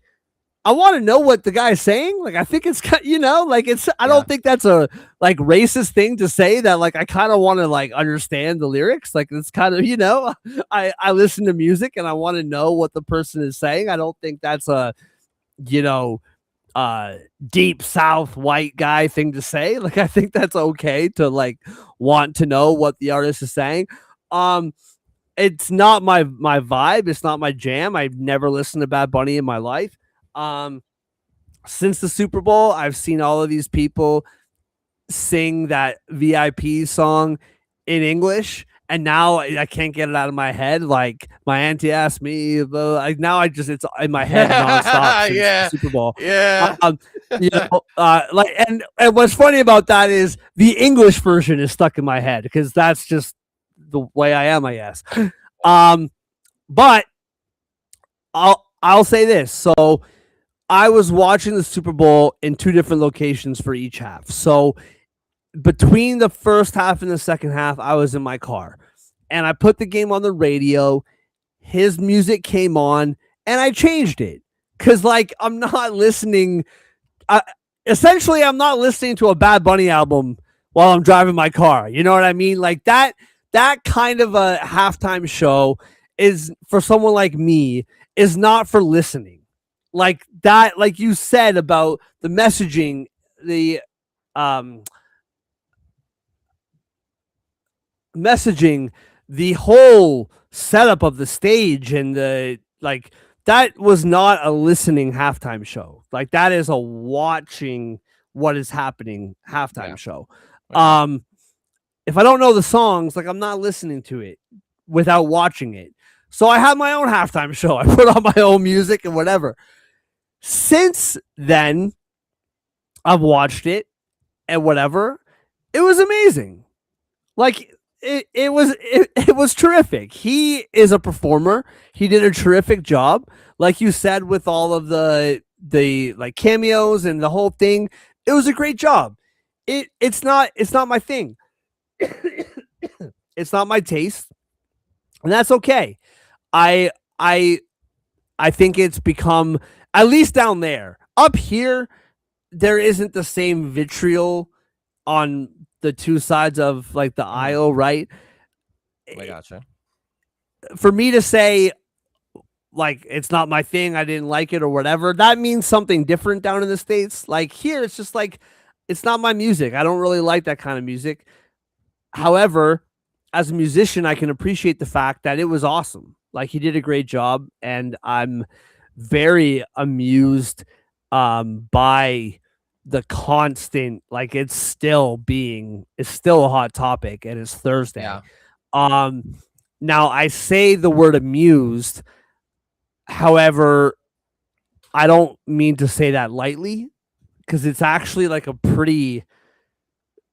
Speaker 1: I want to know what the guy's saying. Like, I think it's like, it's, I
Speaker 2: Yeah.
Speaker 1: don't think that's a like racist thing to say, that like I kind of want to like understand the lyrics. Like, it's kind of, I listen to music and I want to know what the person is saying. I don't think that's a, you know, deep South white guy thing to say. Like, I think that's okay to like want to know what the artist is saying. Um, it's not my vibe. It's not my jam. I've never listened to Bad Bunny in my life. Um, since the Super Bowl, I've seen all of these people sing that VIP song in English, and now I can't get it out of my head. Like, my auntie asked me, like, now it's in my head nonstop since the
Speaker 2: Yeah.
Speaker 1: Super Bowl.
Speaker 2: Yeah.
Speaker 1: Um, like, and what's funny about that is the English version is stuck in my head because that's just the way I am, I guess. Um, but I'll say this. So I was watching the Super Bowl in two different locations for each half. So between the first half and the second half, I was in my car and I put the game on the radio. His music came on and I changed it because, like, I'm not listening. I, essentially, I'm not listening to a Bad Bunny album while I'm driving my car. You know what I mean? Like, that kind of a halftime show is, for someone like me, is not for listening. Like that, like you said about the messaging, the um messaging, the whole setup of the stage, and the, like, that was not a listening halftime show. Like, that is a watching what is happening halftime
Speaker 2: Yeah.
Speaker 1: show.
Speaker 2: Okay.
Speaker 1: If I don't know the songs, like, I'm not listening to it without watching it. So I have my own halftime show. I put on my own music and whatever. Since then, I've watched it and whatever. It was amazing. Like, it was terrific. He is a performer. He did a terrific job. Like you said, with all of the like cameos and the whole thing, it was a great job. It's not my thing. It's not my taste, and that's okay. I I I think it's become, at least down there. Up here, there isn't the same vitriol on the two sides of like the
Speaker 2: Mhm.
Speaker 1: aisle, right?
Speaker 2: I gotcha.
Speaker 1: For me to say, like, it's not my thing, I didn't like it or whatever, that means something different down in the States. Like, here, it's just like, it's not my music. I don't really like that kind of music. However, as a musician, I can appreciate the fact that it was awesome. Like, he did a great job, and I'm very amused by the constant, like, it's still a hot topic, and it's Thursday.
Speaker 2: Yeah.
Speaker 1: Um Now, I say the word amused, however, I don't mean to say that lightly, because it's actually like a pretty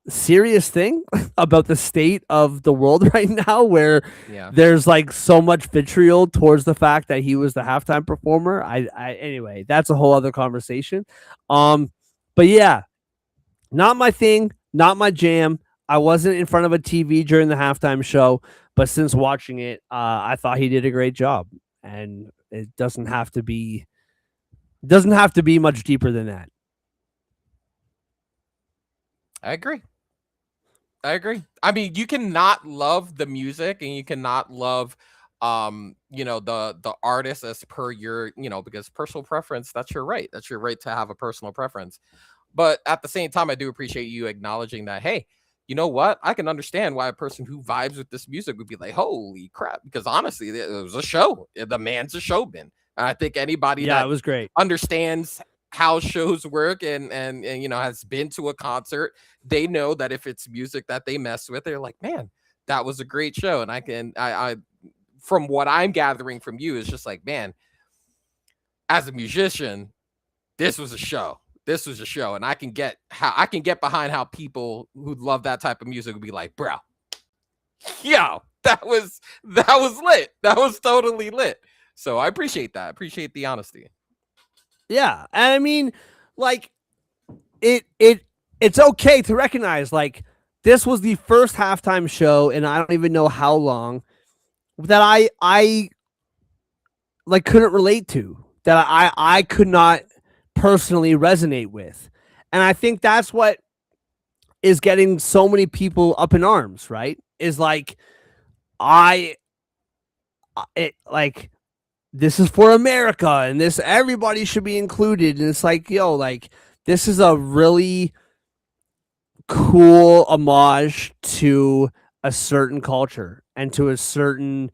Speaker 1: serious thing about the state of the world right now, where
Speaker 2: Yeah.
Speaker 1: there's like so much vitriol towards the fact that he was the halftime performer. I anyway, that's a whole other conversation. But yeah, Not my thing, not my jam. I wasn't in front of a TV during the halftime show, but since watching it, I thought he did a great job. And it doesn't have to be much deeper than that.
Speaker 2: I agree. I agree. I mean, you cannot love the music and you cannot love the artist as per your, because personal preference, that's your right. That's your right to have a personal preference. But at the same time, I do appreciate you acknowledging that, hey, you know what? I can understand why a person who vibes with this music would be like, holy crap. Because honestly, it was a show. The man's a showman. And I think anybody
Speaker 1: Yeah, it
Speaker 2: that
Speaker 1: was great.
Speaker 2: understands how shows work and has been to a concert, they know that if it's music that they mess with, they're like, man, that was a great show. And I from what I'm gathering from you is just like, man, as a musician, this was a show. This was a show, and I can get behind how people who love that type of music would be like, bro, yo, that was lit. That was totally lit. So I appreciate that. I appreciate the honesty.
Speaker 1: Yeah. And I mean, like it's okay to recognize like this was the first halftime show, and I don't even know how long that I like couldn't relate to, that I could not personally resonate with. And I think that's what is getting so many people up in arms, right? Is like I it like this is for America and this everybody should be included, and it's like, yo, like this is a really cool homage to a certain culture and to a certain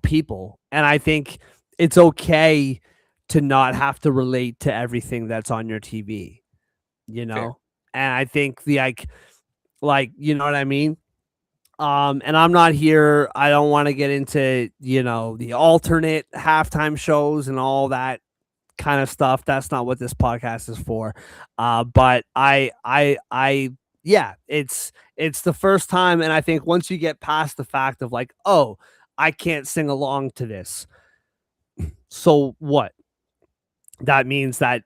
Speaker 1: people. And I think it's okay to not have to relate to everything that's on your TV, you
Speaker 2: Fair.
Speaker 1: know? And I think the you know what I mean? And I'm not here, I don't want to get into, the alternate halftime shows and all that kind of stuff. That's not what this podcast is for. But yeah, it's the first time, and I think once you get past the fact of like, oh, I can't sing along to this. So what? That means that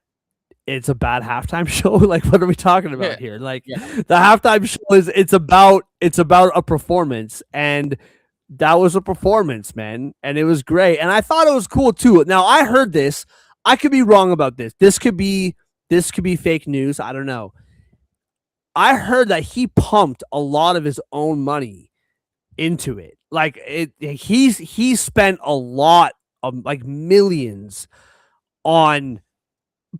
Speaker 1: it's a bad halftime show. Like, what are we talking
Speaker 2: Yeah.
Speaker 1: about here? Like,
Speaker 2: Yeah.
Speaker 1: the halftime show is it's about a performance, and that was a performance, man, and it was great, and I thought it was cool too. Now, I heard this. I could be wrong about this. This could be fake news. I don't know. I heard that he pumped a lot of his own money into it. Like he spent a lot of like millions on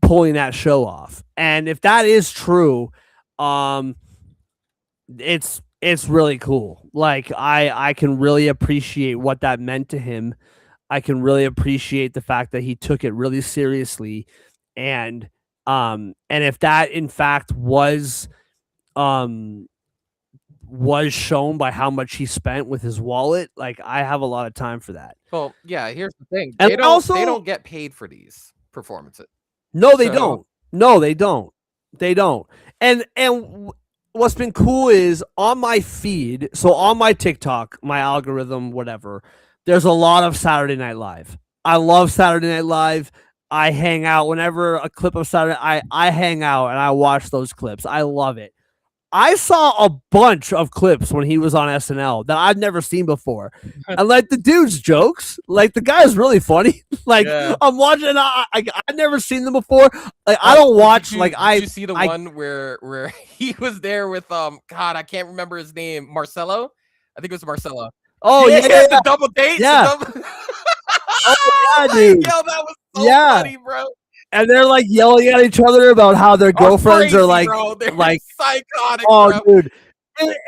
Speaker 1: pulling that show off. And if that is true, um it's really cool. Like I can really appreciate what that meant to him. I can really appreciate the fact that he took it really seriously, and if that in fact um was shown by how much he spent with his wallet, like I have a lot of time for that.
Speaker 2: Well, yeah, here's the thing.
Speaker 1: And
Speaker 2: They
Speaker 1: also,
Speaker 2: don't get paid for these performances.
Speaker 1: no, they
Speaker 2: So
Speaker 1: don't. No, they don't. They don't. And what's been cool is on my feed, so on my TikTok, my algorithm, whatever, there's a lot of Saturday Night Live. I love Saturday Night Live. I hang out whenever a clip of Saturday. I hang out and I watch those clips. I love it. I saw a bunch of clips when he was on SNL that I've never seen before. And like the dude's jokes, like the guy's really funny. Like
Speaker 2: yeah.
Speaker 1: I'm watching, I've never seen them before. Like I
Speaker 2: Oh,
Speaker 1: don't watch, like
Speaker 2: did you see the
Speaker 1: I,
Speaker 2: one where he was there with God, I can't remember his name, Marcelo? I think it was Marcelo.
Speaker 1: oh
Speaker 2: Yeah,
Speaker 1: yeah, yeah,
Speaker 2: the double date.
Speaker 1: yeah.
Speaker 2: The double...
Speaker 1: Oh yeah,
Speaker 2: Yo,
Speaker 1: dude.
Speaker 2: that was so
Speaker 1: Yeah.
Speaker 2: funny, bro.
Speaker 1: And they're like yelling at each other about how their
Speaker 2: Oh,
Speaker 1: girlfriends
Speaker 2: crazy,
Speaker 1: are like,
Speaker 2: bro. They're
Speaker 1: like,
Speaker 2: psychotic,
Speaker 1: oh,
Speaker 2: bro.
Speaker 1: dude.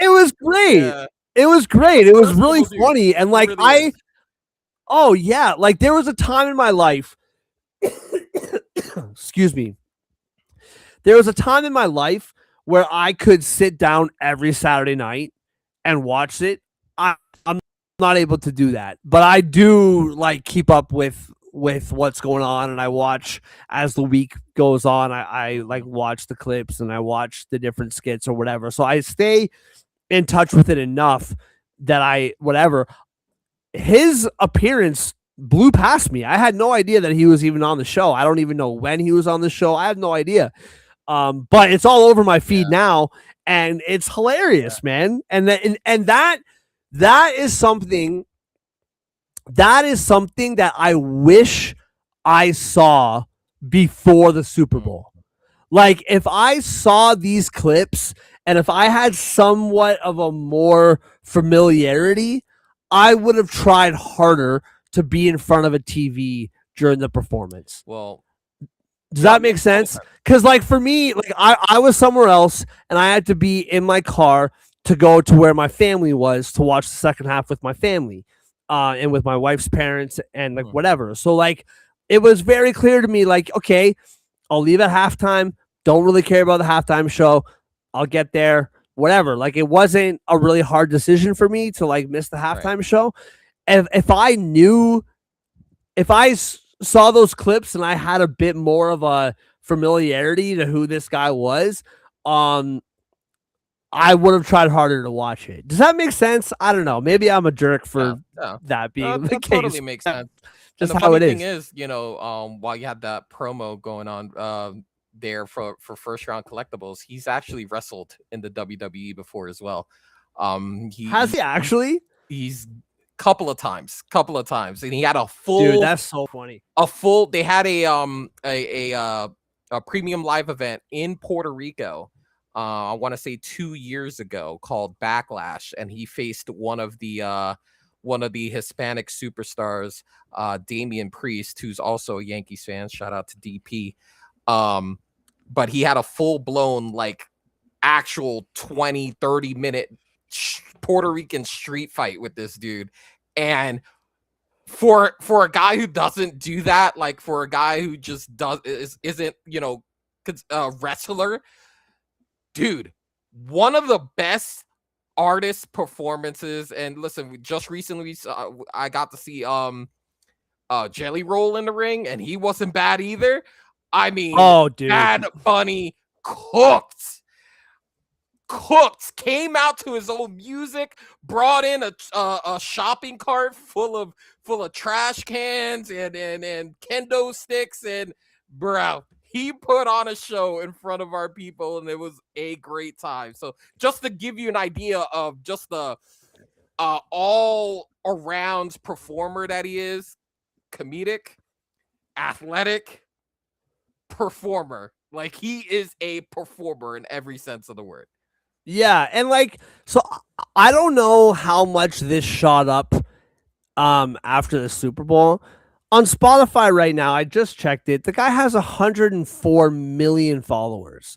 Speaker 1: It was great.
Speaker 2: Yeah.
Speaker 1: It was great. It was really
Speaker 2: Personable dude.
Speaker 1: funny. And
Speaker 2: He
Speaker 1: like,
Speaker 2: really is.
Speaker 1: oh yeah, like there was a time in my life, excuse me. There was a time in my life where I could sit down every Saturday night and watch it. I'm not able to do that, but I do like keep up with what's going on, and I watch as the week goes on. I like watch the clips and I watch the different skits or whatever. So I stay in touch with it enough that I whatever. His appearance blew past me. I had no idea that he was even on the show. I don't even know when he was on the show. I have no idea. But it's all over my feed now, and it's hilarious, man. And that is something that I wish I saw before the Super Bowl. Like, if I saw these clips and if I had somewhat of a more familiarity, I would have tried harder to be in front of a TV during the performance.
Speaker 2: Well,
Speaker 1: does that make sense? Because, like, for me, like, I was somewhere else and I had to be in my car to go to where my family was to watch the second half with my family and with my wife's parents and, like, whatever. So, like, it was very clear to me, like, okay, I'll leave at halftime. Don't really care about the halftime show. I'll get there, whatever. Like, it wasn't a really hard decision for me to, like, miss the halftime show. If I saw those clips and I had a bit more of a familiarity to who this guy was, I would have tried harder to watch it. Does that make sense? I don't know. Maybe I'm a jerk for that being the
Speaker 2: that
Speaker 1: case.
Speaker 2: totally makes sense.
Speaker 1: Just
Speaker 2: and the
Speaker 1: how
Speaker 2: funny
Speaker 1: it
Speaker 2: thing
Speaker 1: is.
Speaker 2: is, while you had that promo going on there for first round collectibles, he's actually wrestled in the WWE before as well.
Speaker 1: Has he actually?
Speaker 2: He's couple of times, and he had a full.
Speaker 1: Dude, that's so funny.
Speaker 2: They had a premium live event in Puerto Rico. I want to say 2 years ago, called Backlash, and he faced one of the Hispanic superstars, Damian Priest, who's also a Yankees fan. Shout out to DP. But he had a full-blown, like, actual 20-30 minute Puerto Rican street fight with this dude. And for a guy who doesn't do that, like, for a guy who just isn't a wrestler, dude, one of the best artist performances. And listen, just recently I got to see Jelly Roll in the ring, and he wasn't bad either. I mean,
Speaker 1: dude,
Speaker 2: Bad Bunny came out to his own music, brought in a shopping cart full of trash cans and kendo sticks, and bro, he put on a show in front of our people, and it was a great time. So just to give you an idea of just the all around performer that he is, comedic, athletic, performer. Like, he is a performer in every sense of the word.
Speaker 1: Yeah, and, like, so I don't know how much this shot up after the Super Bowl. On Spotify right now, I just checked it. The guy has 104 million followers.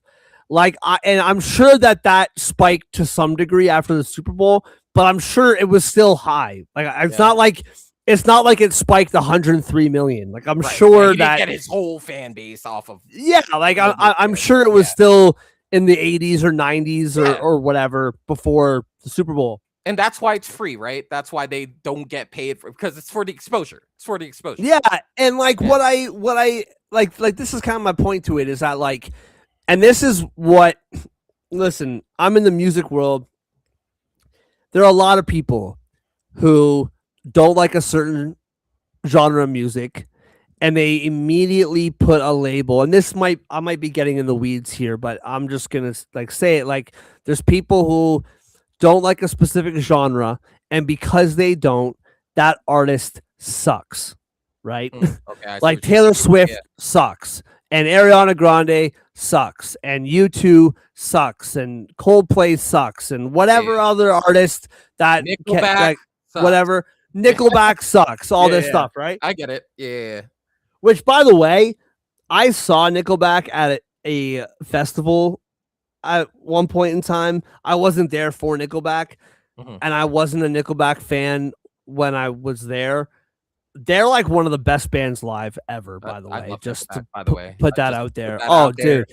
Speaker 1: Like, I'm sure that spiked to some degree after the Super Bowl, but I'm sure it was still high. Like, it's not like it spiked 103 million. Like, I'm sure
Speaker 2: he
Speaker 1: that
Speaker 2: didn't get his whole fan base off of.
Speaker 1: Yeah, like, I'm sure it was still in the 80s or 90s or whatever before the Super Bowl.
Speaker 2: And that's why it's free, right? That's why they don't get paid for, because it's for the exposure.
Speaker 1: Yeah, and, like, what I like this is kind of my point to it, is that, like, and this is what, listen, I'm in the music world. There are a lot of people who don't like a certain genre of music, and they immediately put a label. And I might be getting in the weeds here, but I'm just gonna, like, say it. Like, there's people who don't like a specific genre, and because they don't, that artist sucks, right?
Speaker 2: Okay,
Speaker 1: like, Taylor Swift sucks, and Ariana Grande sucks, and U2 sucks, and Coldplay sucks, and whatever other artist that
Speaker 2: Nickelback
Speaker 1: whatever. Nickelback sucks. All this stuff, right?
Speaker 2: I get it. Yeah.
Speaker 1: Which, by the way, I saw Nickelback at a festival at one point in time. I wasn't there for Nickelback, and I wasn't a Nickelback fan when I was there. They're, like, one of the best bands live ever, by the way. Just
Speaker 2: Nickelback,
Speaker 1: to
Speaker 2: the way.
Speaker 1: put that out there. Dude.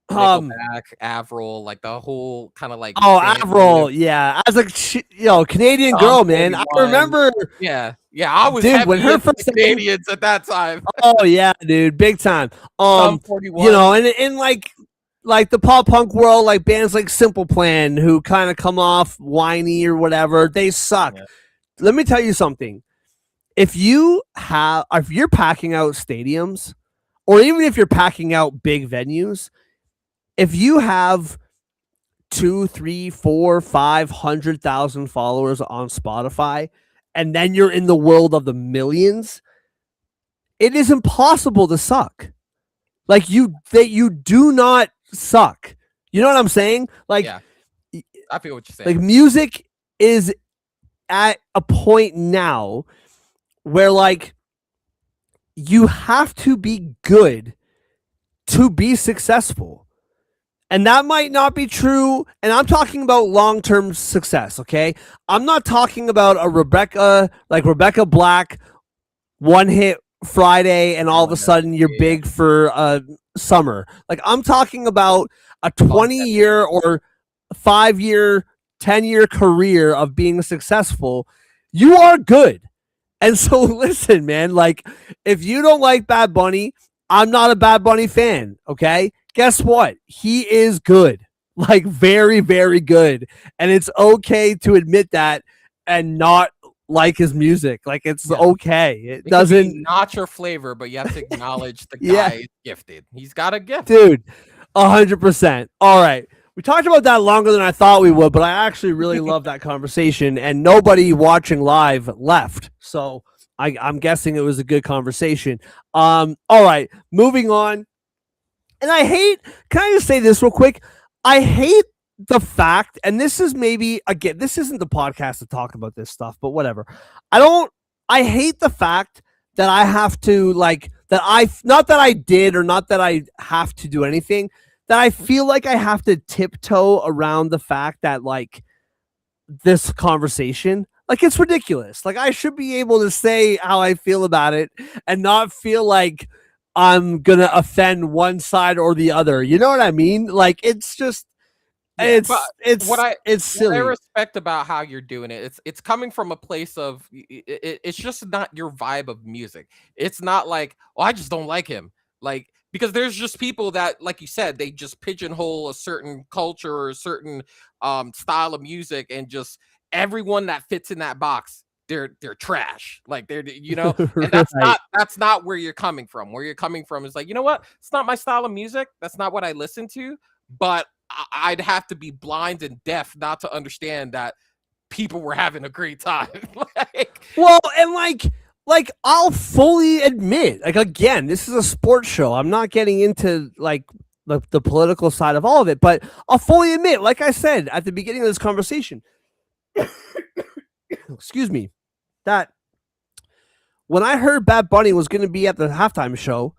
Speaker 2: Nickelback, Avril, like the whole kind of like.
Speaker 1: Avril, yeah. As a Canadian girl, man. I remember.
Speaker 2: Yeah, I was
Speaker 1: when her first
Speaker 2: Canadians at that time.
Speaker 1: Oh yeah, dude, big time. And like the pop punk world, like bands like Simple Plan, who kind of come off whiny or whatever, they suck. Yeah. Let me tell you something. If you're packing out stadiums, or even if you're packing out big venues, if you have two, three, four, 500,000 followers on Spotify, and then you're in the world of the millions, it is impossible to suck. Like you do not suck. You know what I'm saying?
Speaker 2: Yeah, I feel what you're
Speaker 1: Like
Speaker 2: saying.
Speaker 1: music is at a point now where like you have to be good to be successful. And that might not be true. And I'm talking about long term success, okay? I'm not talking about a Rebecca Black one hit Friday and all of
Speaker 2: Oh
Speaker 1: a
Speaker 2: no,
Speaker 1: sudden you're
Speaker 2: yeah,
Speaker 1: big for summer. Like I'm talking about a 20-year or 5-year, 10-year career of being successful. You are good. And so listen, man, like if you don't like Bad Bunny, I'm not a Bad Bunny fan, okay? Guess what? He is good. Like very, very good. And it's okay to admit that and not like his music. Like it's
Speaker 2: yeah.
Speaker 1: okay. It
Speaker 2: It could
Speaker 1: doesn't.
Speaker 2: be not your flavor, but you have to acknowledge the
Speaker 1: Yeah,
Speaker 2: guy is gifted. He's got a gift.
Speaker 1: dude. 100%. All right. We talked about that longer than I thought we would, but I actually really love that conversation, and nobody watching live left. So I'm guessing it was a good conversation. All right. Moving on. And I hate, can I just say this real quick? I hate the fact, and this is maybe, again, this isn't the podcast to talk about this stuff, but whatever. I hate the fact that I have to, like, not that I did or not that I have to do anything, that I feel like I have to tiptoe around the fact that, like, this conversation, like, it's ridiculous. Like, I should be able to say how I feel about it and not feel like I'm gonna offend one side or the other. You know what I mean? Like it's just
Speaker 2: Yeah, but what I
Speaker 1: it's
Speaker 2: what I
Speaker 1: silly.
Speaker 2: respect about how you're doing it, it's coming from a place of it's just not your vibe of music. It's not like, oh, I just don't like him. Like because there's just people that, like you said, they just pigeonhole a certain culture or a certain style of music, and just everyone that fits in that box, they're trash. Like and
Speaker 1: Right.
Speaker 2: that's not where you're coming from. Where you're coming from is like, you know what? It's not my style of music. That's not what I listen to. But I'd have to be blind and deaf not to understand that people were having a great time. like,
Speaker 1: Well, and like I'll fully admit, like again, this is a sports show. I'm not getting into like the political side of all of it, but I'll fully admit, like I said at the beginning of this conversation, excuse me, that when I heard Bad Bunny was going to be at the halftime show,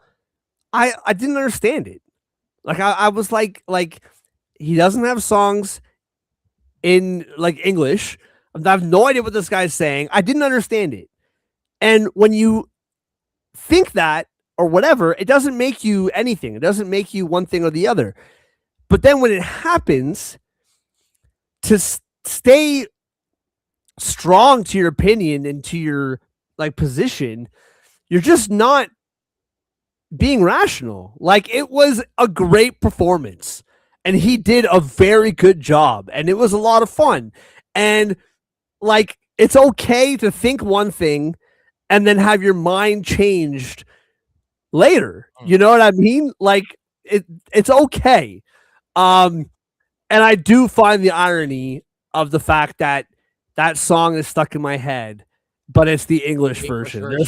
Speaker 1: I didn't understand it. Like I was like he doesn't have songs in like English. I have no idea what this guy's saying. I didn't understand it. And when you think that or whatever, it doesn't make you anything. It doesn't make you one thing or the other. But then when it happens, to stay strong to your opinion and to your like position, you're just not being rational. Like it was a great performance and he did a very good job and it was a lot of fun. And like it's okay to think one thing and then have your mind changed later. You know what I mean? Like it's okay. Um and I do find the irony of the fact that that song is stuck in my head, but it's the English
Speaker 2: English
Speaker 1: version.
Speaker 2: version, yeah.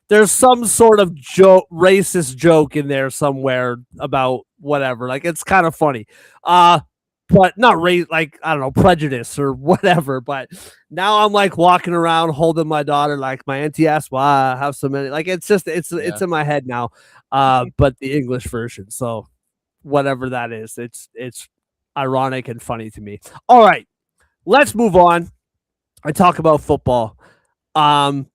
Speaker 1: There's some sort of joke, racist joke in there somewhere about whatever. Like it's kind of funny. But not race, like I don't know, prejudice or whatever. But now I'm like walking around holding my daughter, like my auntie asked why I have so many. Like it's just
Speaker 2: Yeah.
Speaker 1: it's in my head now. But the English version. So whatever that is, it's ironic and funny to me. All right, let's move on and talk about football. Um,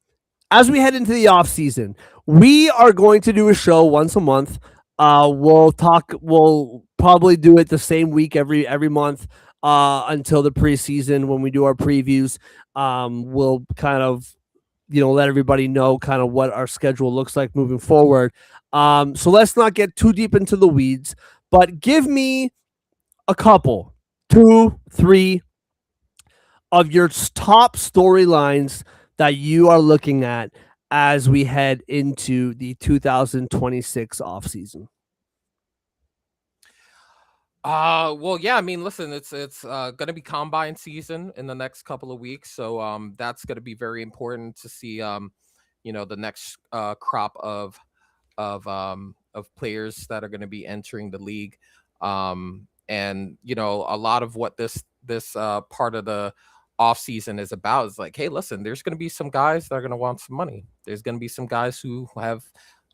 Speaker 1: as we head into the off season, we are going to do a show once a month. We'll probably do it the same week every month until the preseason when we do our previews. We'll kind of let everybody know kind of what our schedule looks like moving forward. So let's not get too deep into the weeds, but give me a couple, 2, 3 of your top storylines that you are looking at as we head into the 2026 offseason.
Speaker 2: Well, yeah. I mean, listen, it's gonna be combine season in the next couple of weeks, so that's gonna be very important to see the next crop of players that are going to be entering the league. And a lot of what this part of the off season is about is like, hey, listen, there's going to be some guys that are going to want some money. There's going to be some guys who have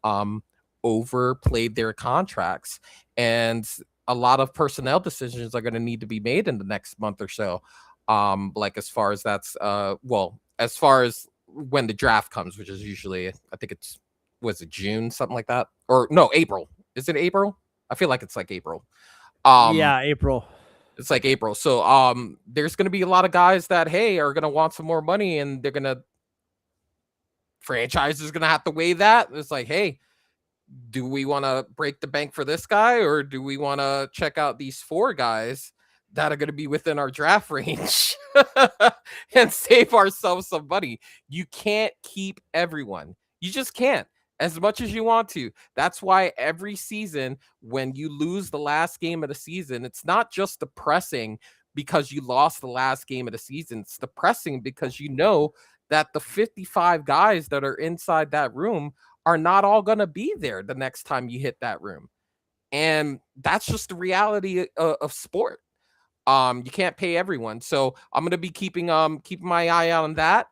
Speaker 2: um overplayed their contracts, and a lot of personnel decisions are going to need to be made in the next month or so. Like as far as that's well, as far as when the draft comes, which is usually, I think it's, was it June, something like that? Or no, April. Is it April? I feel like it's like April. Um,
Speaker 1: Yeah, April.
Speaker 2: it's like April. So there's gonna be a lot of guys that, hey, are gonna want some more money, and they're gonna, franchise is gonna have to weigh that. It's like, hey, do we want to break the bank for this guy, or do we want to check out these four guys that are going to be within our draft range and save ourselves some money? You can't keep everyone. You just can't, as much as you want to. That's why every season, when you lose the last game of the season, it's not just depressing because you lost the last game of the season. It's depressing because you know that the 55 guys that are inside that room are not all going to be there the next time you hit that room. And that's just the reality of sport. You can't pay everyone. So I'm going to be keeping my eye out on that.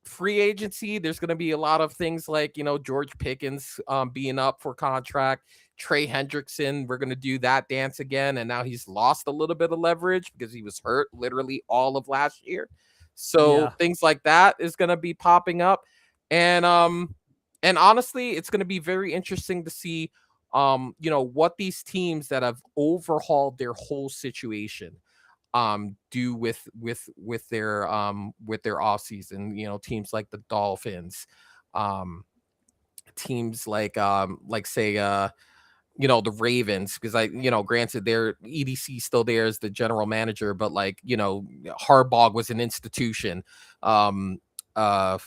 Speaker 2: Free agency, there's going to be a lot of things like, George Pickens being up for contract. Trey Hendrickson, we're going to do that dance again, and now he's lost a little bit of leverage because he was hurt literally all of last year. So
Speaker 1: Yeah.
Speaker 2: things like that is going to be popping up. And honestly, it's going to be very interesting to see what these teams that have overhauled their whole situation do with their off season. Teams like the Dolphins, um teams like say the Ravens, because granted, their EDC still there as the general manager, but like, Harbaugh was an institution. um uh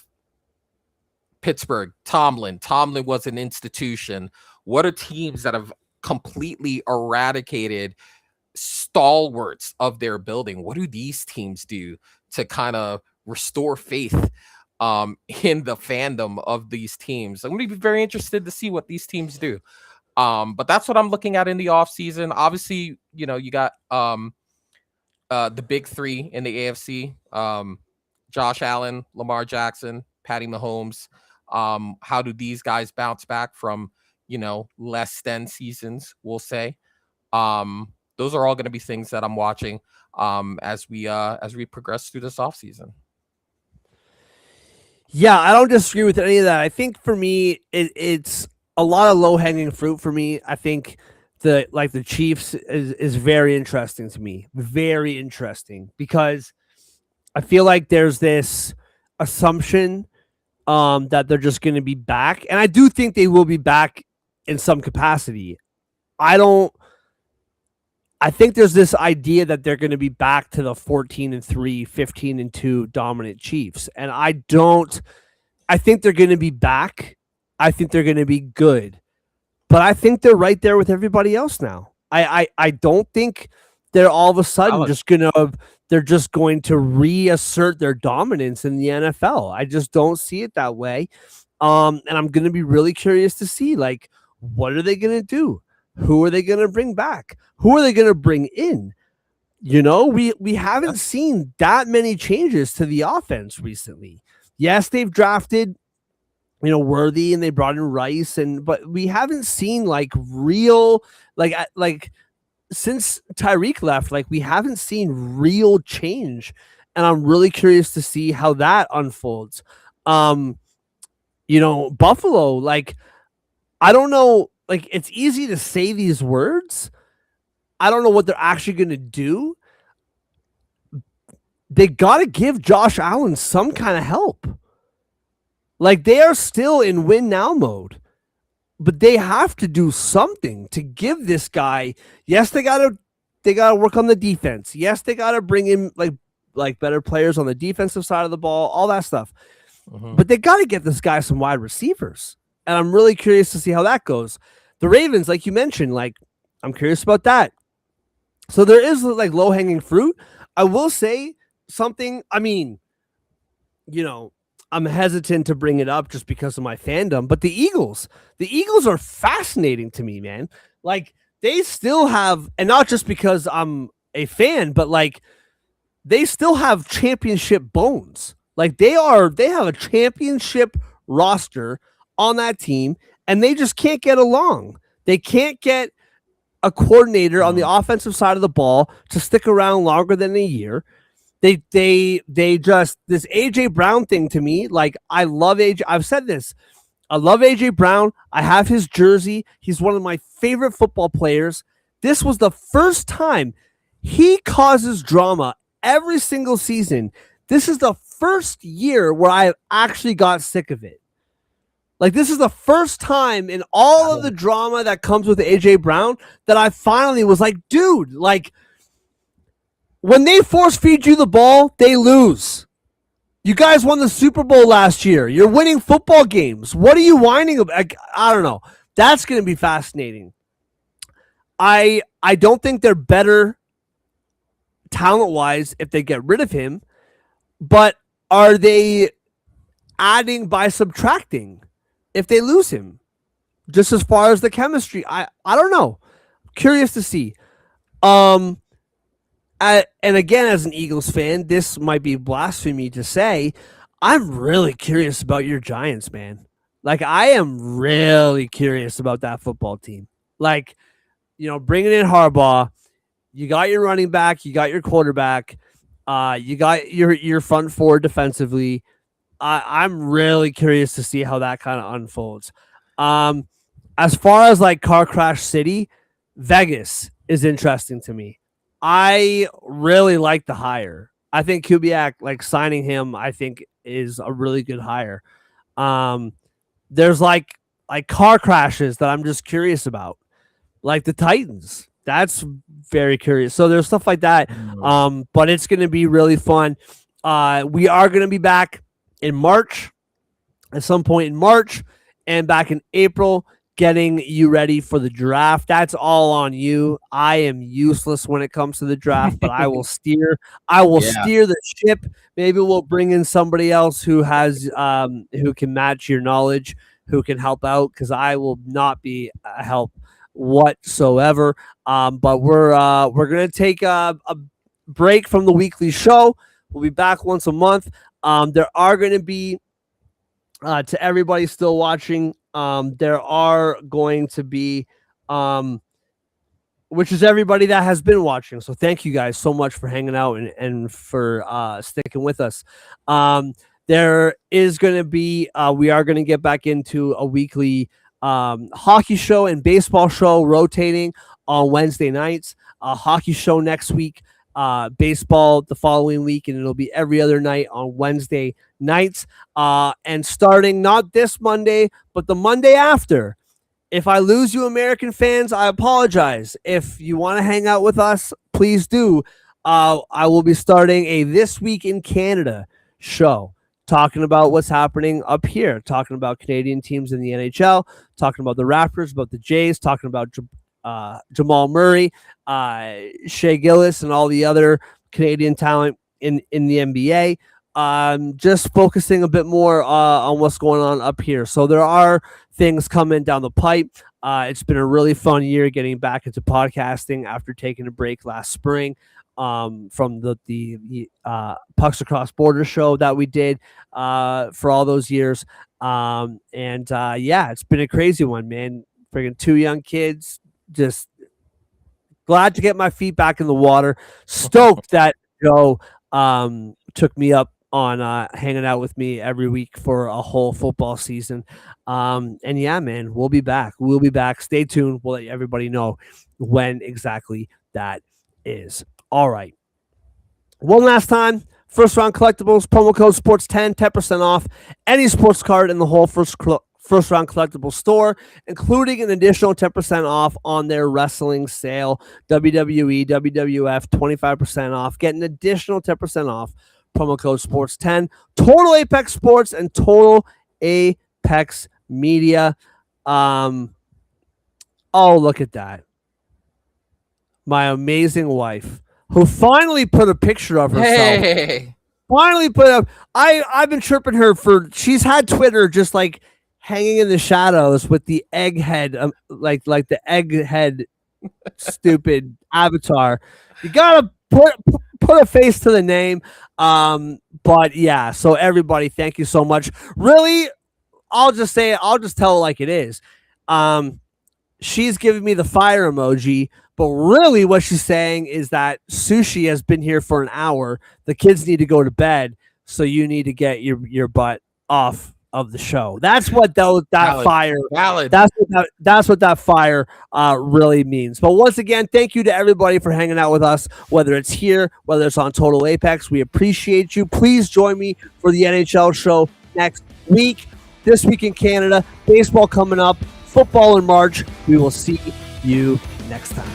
Speaker 2: Pittsburgh, Tomlin was an institution. What are teams that have completely eradicated stalwarts of their building? What do these teams do to kind of restore faith in the fandom of these teams? I'm going to be very interested to see what these teams do. But that's what I'm looking at in the offseason. Obviously, you got the big three in the AFC: Josh Allen, Lamar Jackson, Patty Mahomes. How do these guys bounce back from less than seasons, we'll say? Those are all going to be things that I'm watching as we progress through this offseason.
Speaker 1: Yeah, I don't disagree with any of that. I think for me, it's a lot of low hanging fruit for me. I think the Chiefs is very interesting to me, very interesting, because I feel like there's this assumption that they're just going to be back, and I do think they will be back in some capacity. I don't. I think there's this idea that they're going to be back to the 14-3, 15-2 dominant Chiefs, and I don't. I think they're going to be back. I think they're going to be good, but I think they're right there with everybody else now. I don't think they're all of a sudden they're just going to reassert their dominance in the NFL. I just don't see it that way. And I'm going to be really curious to see, like, what are they going to do? Who are they going to bring back? Who are they going to bring in? We haven't seen that many changes to the offense recently. Yes, they've drafted, Worthy, and they brought in Rice, but we haven't seen like real, like since Tyreek left, like we haven't seen real change, and I'm really curious to see how that unfolds. Buffalo, like, I don't know, like, it's easy to say these words. I don't know what they're actually going to do. They got to give Josh Allen some kind of help. Like, they are still in win now mode, but they have to do something to give this guy. Yes, they got to work on the defense. Yes, they got to bring in like better players on the defensive side of the ball, all that stuff. But they got to get this guy some wide receivers. And I'm really curious to see how that goes. The Ravens, like you mentioned, like, I'm curious about that. So there is like low hanging fruit. I will say something. I mean, you know, I'm hesitant to bring it up just because of my fandom, but the Eagles are fascinating to me, man. Like they still have, and not just because I'm a fan, but like they still have championship bones. Like they have a championship roster on that team, and they just can't get along. They can't get a coordinator on the
Speaker 2: Mm.
Speaker 1: offensive side of the ball to stick around longer than a year. They just this AJ Brown thing to me. Like I love AJ. I've said this. I love AJ Brown. I have his jersey. He's one of my favorite football players. This was the first time he causes drama every single season. This is the first year where I actually got sick of it. Like this is the first time in all of the drama that comes with AJ Brown that I finally was like, dude, like when they force feed you the ball, they lose. You guys won the Super Bowl last year. You're winning football games. What are you whining about? I don't know. That's going to be fascinating. I don't think they're better talent wise if they get rid of him, but are they adding by subtracting if they lose him? Just as far as the chemistry, I don't know. Curious to see. Um, and again, as an Eagles fan, this might be blasphemy to say. I'm really curious about your Giants, man. Like, I am really curious about that football team. Like, bringing in Harbaugh, you got your running back, you got your quarterback, you got your front four defensively. I'm really curious to see how that kind of unfolds. Um, as far as like Car Crash City, Vegas is interesting to me. I really like the hire. I think Kubiak, like signing him, I think is a really good hire. Um, there's like car crashes that I'm just curious about, like the Titans. That's very curious. So there's stuff like that.
Speaker 2: Mm.
Speaker 1: But it's going to be really fun. We are going to be back in March, at some point in March, and back in April, getting you ready for the draft. That's all on you. I am useless when it comes to the draft, but I will steer. I will
Speaker 2: Yeah.
Speaker 1: steer the ship. Maybe we'll bring in somebody else who has who can match your knowledge, who can help out, because I will not be a help whatsoever. But we're gonna take a break from the weekly show. We'll be back once a month. There are going to be to everybody still watching, there are going to be, which is everybody that has been watching. So thank you guys so much for hanging out and for sticking with us. There is going to be, we are going to get back into a weekly hockey show and baseball show rotating on Wednesday nights. A hockey show next week, baseball the following week, and it'll be every other night on Wednesday nights. And starting not this Monday, but the Monday after. If I lose you American fans, I apologize. If you want to hang out with us, please do. I will be starting a This Week in Canada show, talking about what's happening up here, talking about Canadian teams in the NHL, talking about the Raptors, about the Jays, talking about Jamal Murray, Shea Gillis, and all the other Canadian talent in the NBA. Just focusing a bit more on what's going on up here. So there are things coming down the pipe. It's been a really fun year getting back into podcasting after taking a break last spring from the Pucks Across Border show that we did for all those years. Yeah, it's been a crazy one, man. Friggin' two young kids. Just glad to get my feet back in the water. Stoked that Joe took me up on hanging out with me every week for a whole football season. And yeah, man, we'll be back. We'll be back. Stay tuned. We'll let everybody know when exactly that is. All right. One last time. First round collectibles, promo code sports10, 10% off any sports card in the whole first round collectible store, including an additional 10% off on their wrestling sale. WWE, WWF, 25% off. Get an additional 10% off. Promo code sports10. Total Apex Sports and Total Apex Media. Oh, look at that. my amazing wife, who finally put a picture of herself.
Speaker 2: Hey,
Speaker 1: Finally put up. I've been chirping her for. She's had Twitter just like hanging in the shadows with the egghead, like the egghead, stupid avatar. You gotta put a face to the name. But yeah. So everybody, thank you so much. Really, I'll just say it. I'll just tell it like it is. She's giving me the fire emoji, but really what she's saying is that Sushi has been here for an hour. The kids need to go to bed, so you need to get your butt off of the show. That's what that
Speaker 2: valid.
Speaker 1: fire.
Speaker 2: Valid.
Speaker 1: That's what that fire really means. But once again, thank you to everybody for hanging out with us, whether it's here, whether it's on Total Apex. We appreciate you. Please join me for the NHL show next week. This week in Canada, baseball coming up, football in March. We will see you next time.